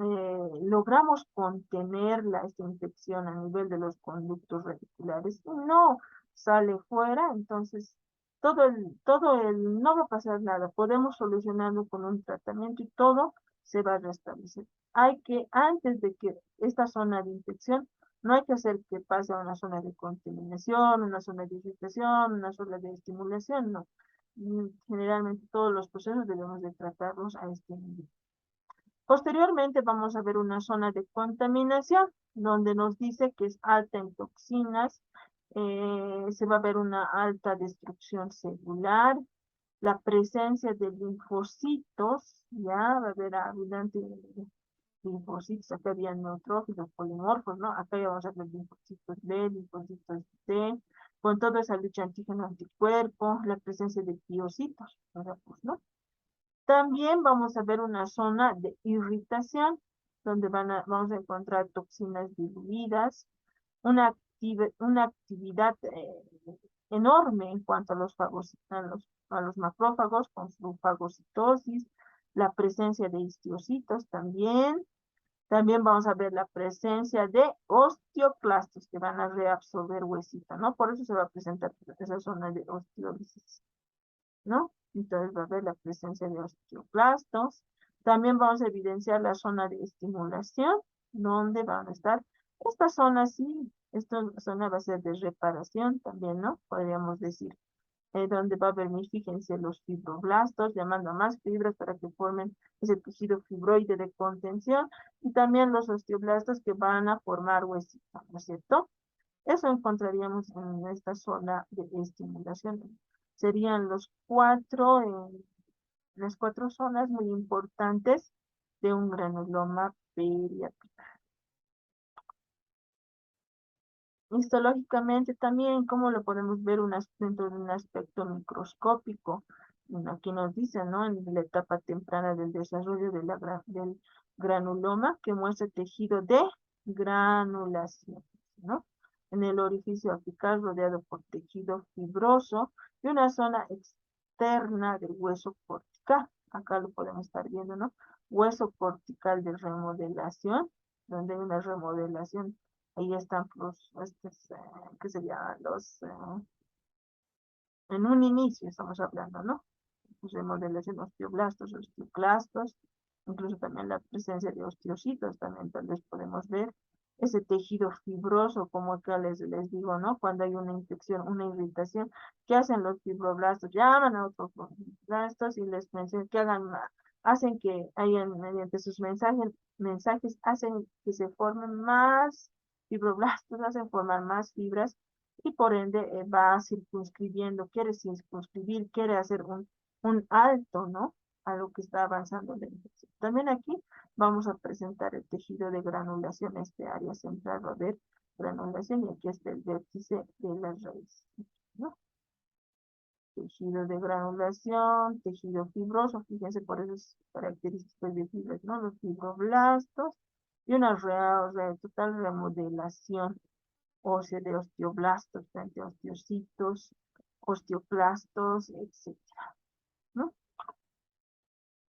logramos contenerla, esta infección a nivel de los conductos reticulares, y no sale fuera, entonces no va a pasar nada. Podemos solucionarlo con un tratamiento y todo se va a restablecer. Antes de que esta zona de infección, no hay que hacer que pase a una zona de contaminación, una zona de irritación, una zona de estimulación, no. Generalmente todos los procesos debemos de tratarlos a este nivel. Posteriormente vamos a ver una zona de contaminación, donde nos dice que es alta en toxinas, se va a ver una alta destrucción celular, la presencia de linfocitos, ya va a haber abundante linfocitos, acá había neutrófilos, polimorfos, ¿no? Acá ya vamos a ver linfocitos B, linfocitos T, con toda esa lucha antígeno-anticuerpo, la presencia de piocitos, ¿no? También vamos a ver una zona de irritación, donde vamos a encontrar toxinas diluidas, una actividad enorme en cuanto a los macrófagos con su fagocitosis, la presencia de histiocitos también. También vamos a ver la presencia de osteoclastos que van a reabsorber huesito, ¿no? Por eso se va a presentar esa zona de osteolisis, ¿no? Entonces va a haber la presencia de osteoclastos. También vamos a evidenciar la zona de estimulación, donde van a estar. Esta zona sí, esta zona va a ser de reparación también, ¿no? Podríamos decir. donde va a venir, fíjense, los fibroblastos, llamando a más fibras para que formen ese tejido fibroide de contención, y también los osteoblastos que van a formar huesitos, ¿no es cierto? Eso encontraríamos en esta zona de estimulación. Serían las cuatro zonas muy importantes de un granuloma periapical. Histológicamente también, ¿cómo lo podemos ver dentro de un aspecto microscópico? Bueno, aquí nos dice, ¿no? En la etapa temprana del desarrollo del granuloma, que muestra tejido de granulación, ¿no? En el orificio apical rodeado por tejido fibroso y una zona externa del hueso cortical. Acá lo podemos estar viendo, ¿no? Hueso cortical de remodelación, donde hay una remodelación. Ahí están ¿qué se llaman? En un inicio estamos hablando, ¿no? Pues remodelación osteoblastos, osteoclastos, incluso también la presencia de osteocitos, también tal vez podemos ver ese tejido fibroso, como acá les digo, ¿no? Cuando hay una infección, una irritación, ¿qué hacen los fibroblastos? Llaman a otros fibroblastos y les mencionan que hacen que hayan, mediante sus mensajes, hacen que se formen más fibroblastos, hacen formar más fibras y por ende va circunscribiendo, quiere circunscribir, quiere hacer un alto, ¿no? A lo que está avanzando la infección. También aquí vamos a presentar el tejido de granulación, este área central va a ver granulación y aquí está el vértice de la raíz, ¿no? Tejido de granulación, tejido fibroso, fíjense por esas características de fibras, ¿no? Los fibroblastos y una total remodelación ósea de osteoblastos frente a osteocitos, osteoclastos, etcétera, ¿no?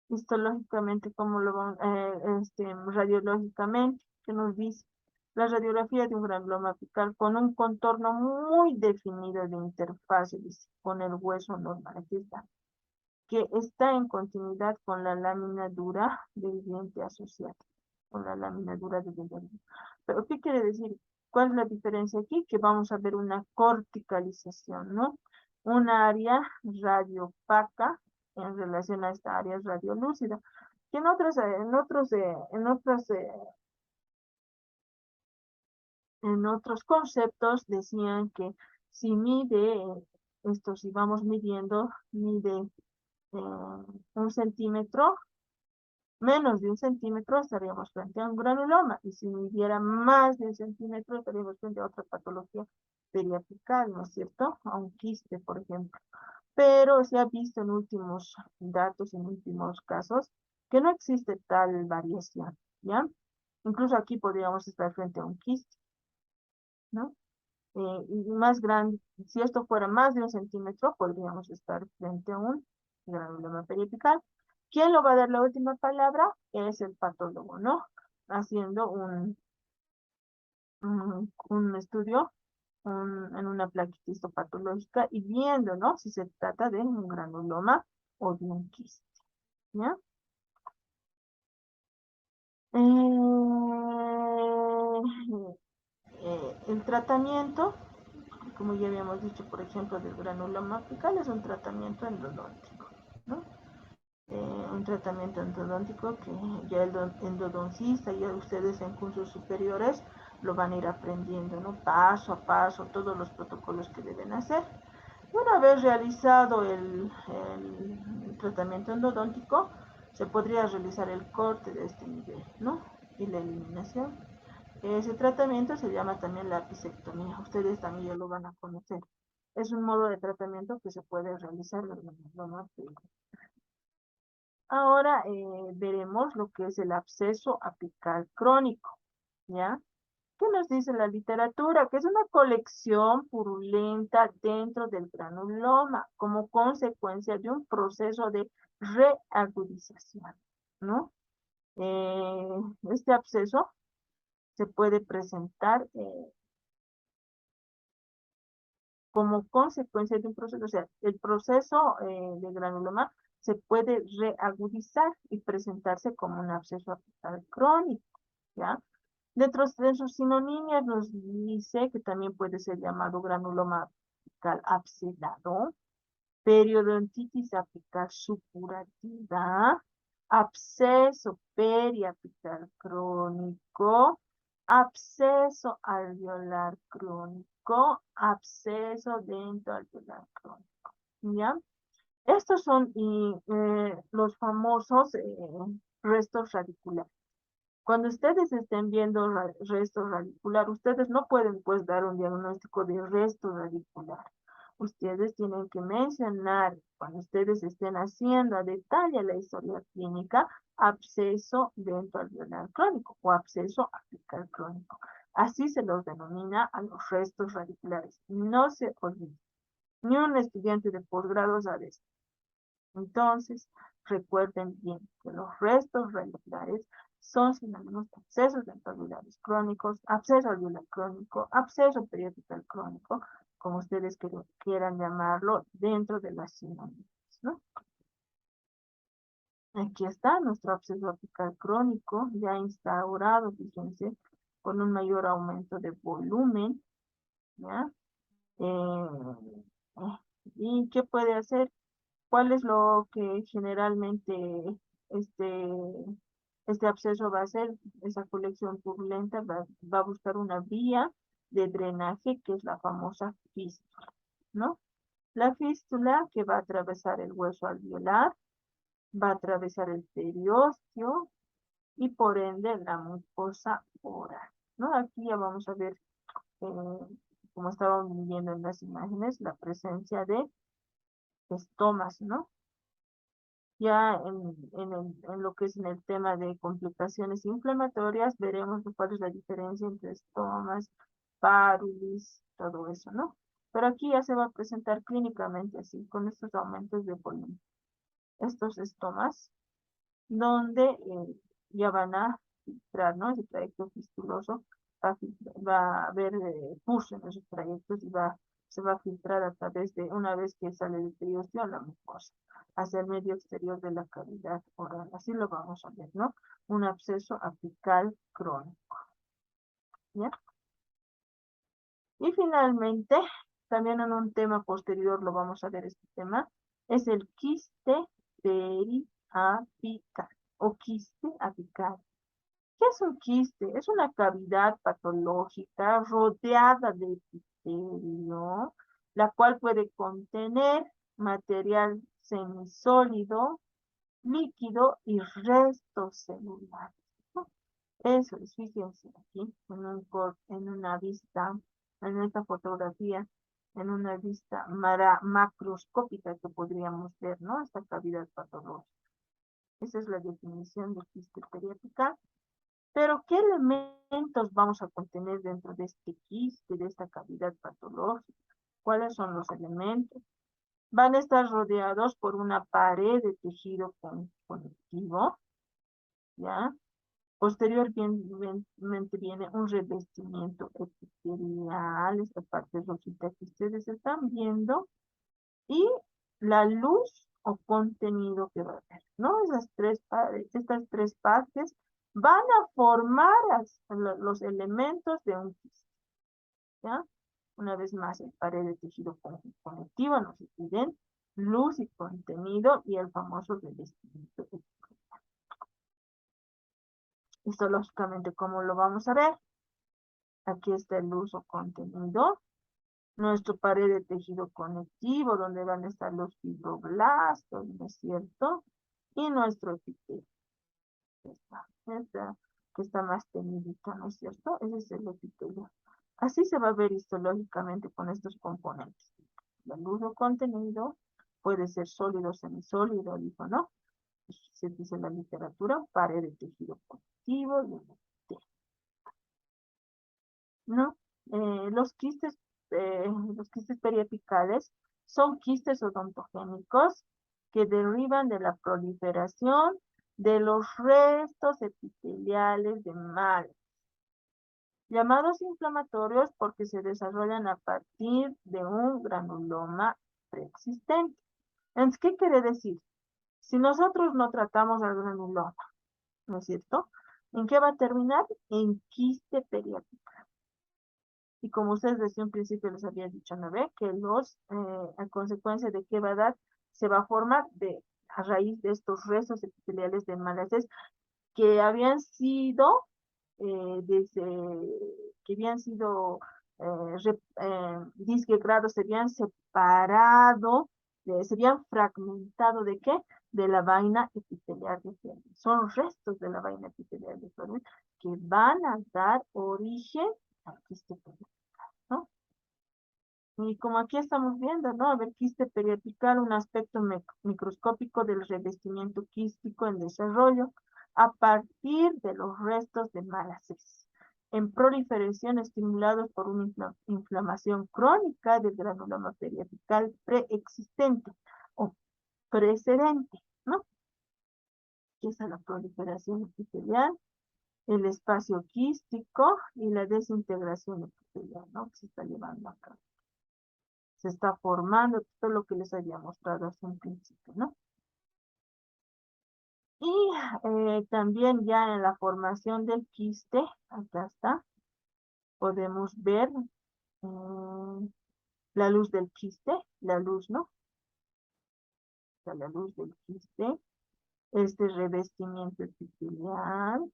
Histológicamente, ¿cómo lo vamos, radiológicamente, ¿qué nos dice? La radiografía de un granuloma apical con un contorno muy definido de interfase con el hueso normal, aquí está, que está en continuidad con la lámina dura del diente asociado, con la lámina dura del diente asociado. Pero, ¿qué quiere decir? ¿Cuál es la diferencia aquí? Que vamos a ver una corticalización, ¿no? Un área radiopaca en relación a esta área radiolúcida, que en otros conceptos decían que si si vamos midiendo, mide un centímetro, menos de un centímetro estaríamos frente a un granuloma, y si midiera más de un centímetro estaríamos frente a otra patología periapical, ¿no es cierto? A un quiste, por ejemplo. Pero se ha visto en últimos datos, en últimos casos, que no existe tal variación, ¿ya? Incluso aquí podríamos estar frente a un quiste, ¿no? Y más grande, si esto fuera más de un centímetro, podríamos estar frente a un granuloma periapical. ¿Quién lo va a dar la última palabra? Es el patólogo, ¿no? Haciendo un estudio en una plaquita histopatológica y viendo, ¿no? Si se trata de un granuloma o de un quiste, ¿ya? El tratamiento, como ya habíamos dicho, por ejemplo, del granuloma apical, es un tratamiento endodóntico, ¿no? Un tratamiento endodóntico que ya el endodoncista, ya ustedes en cursos superiores lo van a ir aprendiendo, ¿no? Paso a paso, todos los protocolos que deben hacer. Y una vez realizado el tratamiento endodóntico, se podría realizar el corte de este nivel, ¿no? Y la eliminación. Ese tratamiento se llama también la apicectomía. Ustedes también ya lo van a conocer. Es un modo de tratamiento que se puede realizar de lo más Ahora veremos lo que es el absceso apical crónico, ¿ya? ¿Qué nos dice la literatura? Que es una colección purulenta dentro del granuloma como consecuencia de un proceso de reagudización, ¿no? Eh, este absceso se puede presentar como consecuencia de un proceso, o sea, el proceso de granuloma se puede reagudizar y presentarse como un absceso apical crónico, ¿ya? Dentro de sus sinonimias nos dice que también puede ser llamado granuloma apical abscesado, periodontitis apical supurativa, absceso periapical crónico, absceso alveolar crónico, absceso dentoalveolar crónico. ¿Ya? Estos son los famosos restos radiculares. Cuando ustedes estén viendo resto radicular, ustedes no pueden pues dar un diagnóstico de resto radicular. Ustedes tienen que mencionar, cuando ustedes estén haciendo a detalle la historia clínica, absceso dentoalveolar crónico o absceso apical crónico. Así se los denomina a los restos radiculares. No se olviden. Ni un estudiante de posgrado sabe esto. Entonces, recuerden bien que los restos radiculares son sinónimos de abscesos dentoalveolares crónicos, absceso alveolar crónico, absceso periapical crónico, como ustedes quieran llamarlo, dentro de las sinónimos, ¿no? Aquí está nuestro absceso apical crónico, ya instaurado, fíjense, con un mayor aumento de volumen, ¿ya? ¿Y qué puede hacer? ¿Cuál es lo que generalmente este, este absceso va a hacer? Esa colección purulenta va a buscar una vía de drenaje que es la famosa fístula, ¿no? La fístula que va a atravesar el hueso alveolar, va a atravesar el periósteo y por ende la mucosa oral, ¿no? Aquí ya vamos a ver, como estábamos viendo en las imágenes, la presencia de estomas, ¿no? Ya en lo que es en el tema de complicaciones inflamatorias, veremos cuál es la diferencia entre estomas, párulis, todo eso, ¿no? Pero aquí ya se va a presentar clínicamente así, con estos aumentos de volumen. Estos estomas, donde ya van a filtrar, ¿no? Ese trayecto fistuloso va a haber pus en esos trayectos y se va a filtrar a través de, una vez que sale del periósteo, la mucosa, hacia el medio exterior de la cavidad oral. Así lo vamos a ver, ¿no? Un absceso apical crónico, ¿ya? Y finalmente, también en un tema posterior lo vamos a ver este tema, es el quiste periapical o quiste apical. ¿Qué es un quiste? Es una cavidad patológica rodeada de epitelio, la cual puede contener material semisólido, líquido y restos celulares, ¿no? Eso es, fíjense aquí, en una vista, en esta fotografía, en una vista macroscópica que podríamos ver, ¿no? Esta cavidad patológica. Esa es la definición de quiste periapical. Pero, ¿qué elementos vamos a contener dentro de este quiste, de esta cavidad patológica? ¿Cuáles son los elementos? Van a estar rodeados por una pared de tejido conectivo, ¿ya? Posteriormente viene un revestimiento epitelial, esta parte rojita que ustedes están viendo, y la luz o contenido que va a haber, ¿no? Estas tres partes van a formar los elementos de un quiste, ¿ya? Una vez más, el pared de tejido conectivo, no se olviden, luz y contenido y el famoso revestimiento epitelial. Histológicamente, ¿cómo lo vamos a ver? Aquí está el luz o contenido, nuestro pared de tejido conectivo, donde van a estar los fibroblastos, ¿no es cierto? Y nuestro epitelio, que está más teñidito, ¿no es cierto? Ese es el epitelio. Así se va a ver histológicamente con estos componentes. La luz o contenido puede ser sólido, semisólido, dijo, ¿no? Se dice en la literatura, pared de tejido conectivo y el epitelio, ¿no? Eh, los quistes, los quistes periapicales son quistes odontogénicos que derivan de la proliferación de los restos epiteliales de mal, llamados inflamatorios porque se desarrollan a partir de un granuloma preexistente. Entonces, ¿qué quiere decir? Si nosotros no tratamos al granuloma, ¿no es cierto? ¿En qué va a terminar? En quiste periapical. Y como ustedes desde un principio les había dicho, ¿no ve? Que a consecuencia de qué va a dar, se va a formar a raíz de estos restos epiteliales de Malassez que habían sido, desde, que habían sido disgregados, se habían separado, se habían fragmentado ¿de qué? De la vaina epitelial de Fermi. Son restos de la vaina epitelial de Fermi que van a dar origen a quiste periapical, ¿no? Y como aquí estamos viendo, ¿no? A ver, quiste periapical, un aspecto microscópico del revestimiento quístico en desarrollo a partir de los restos de Malassez, en proliferación estimulados por una inflamación crónica del granuloma periapical preexistente o precedente, ¿no? Que es la proliferación epitelial, el espacio quístico y la desintegración epitelial, ¿no? Que se está llevando a cabo. Se está formando todo lo que les había mostrado hace un principio, ¿no? Y también ya en la formación del quiste, acá está, podemos ver la luz del quiste, la luz, ¿no? La luz del quiste, este revestimiento epitelial,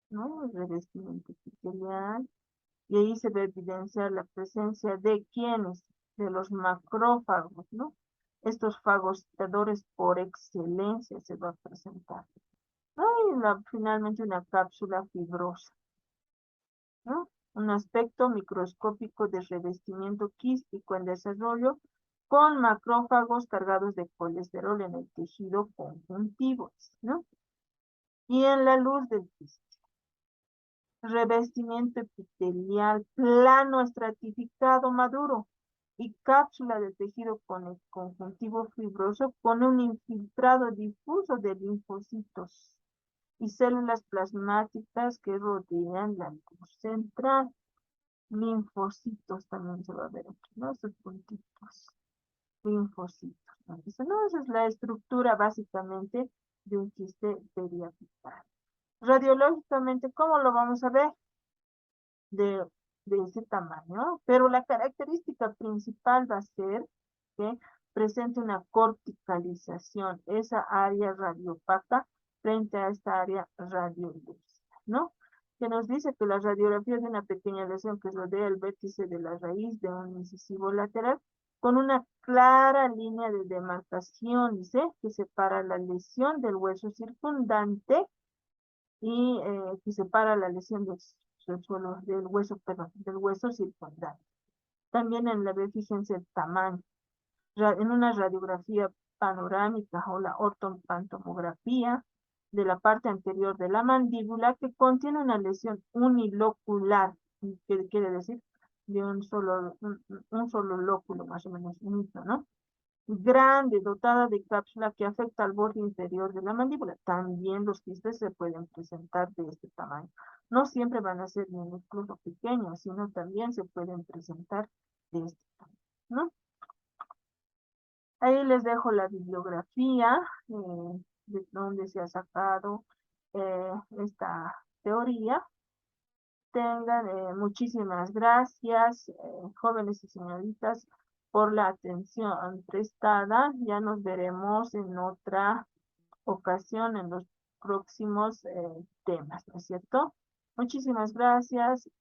¿no? El revestimiento epitelial, y ahí se va a evidenciar la presencia de quienes, de los macrófagos, ¿no? Estos fagocitadores por excelencia se va a presentar. ¿No? Y finalmente una cápsula fibrosa, ¿no? Un aspecto microscópico de revestimiento quístico en desarrollo con macrófagos cargados de colesterol en el tejido conjuntivo, ¿no? Y en la luz del quiste. Revestimiento epitelial plano estratificado maduro y cápsula de tejido con el conjuntivo fibroso con un infiltrado difuso de linfocitos y células plasmáticas que rodean la luz central. Linfocitos también se va a ver aquí, ¿no? Esos puntitos. Linfocitos, ¿no? ¿No? Esa es la estructura básicamente de un quiste periapical. Radiológicamente, ¿cómo lo vamos a ver? de, de ese tamaño, pero la característica principal va a ser que presente una corticalización, esa área radiopaca frente a esta área radiolúcida, ¿no? Que nos dice que la radiografía de una pequeña lesión que rodea el vértice de la raíz de un incisivo lateral con una clara línea de demarcación, dice, que separa la lesión del hueso circundante y que separa la lesión del hueso, perdón, del hueso circundante. También en la B, fíjense el tamaño. En una radiografía panorámica o la ortopantomografía de la parte anterior de la mandíbula que contiene una lesión unilocular, que quiere decir de un solo lóculo, más o menos unito, ¿no? Grande, dotada de cápsula que afecta al borde inferior de la mandíbula. También los quistes se pueden presentar de este tamaño. No siempre van a ser minúsculos o pequeños, sino también se pueden presentar de este tamaño, ¿no? Ahí les dejo la bibliografía de donde se ha sacado esta teoría. Tengan muchísimas gracias, jóvenes y señoritas, por la atención prestada. Ya nos veremos en otra ocasión en los próximos temas, ¿no es cierto? Muchísimas gracias.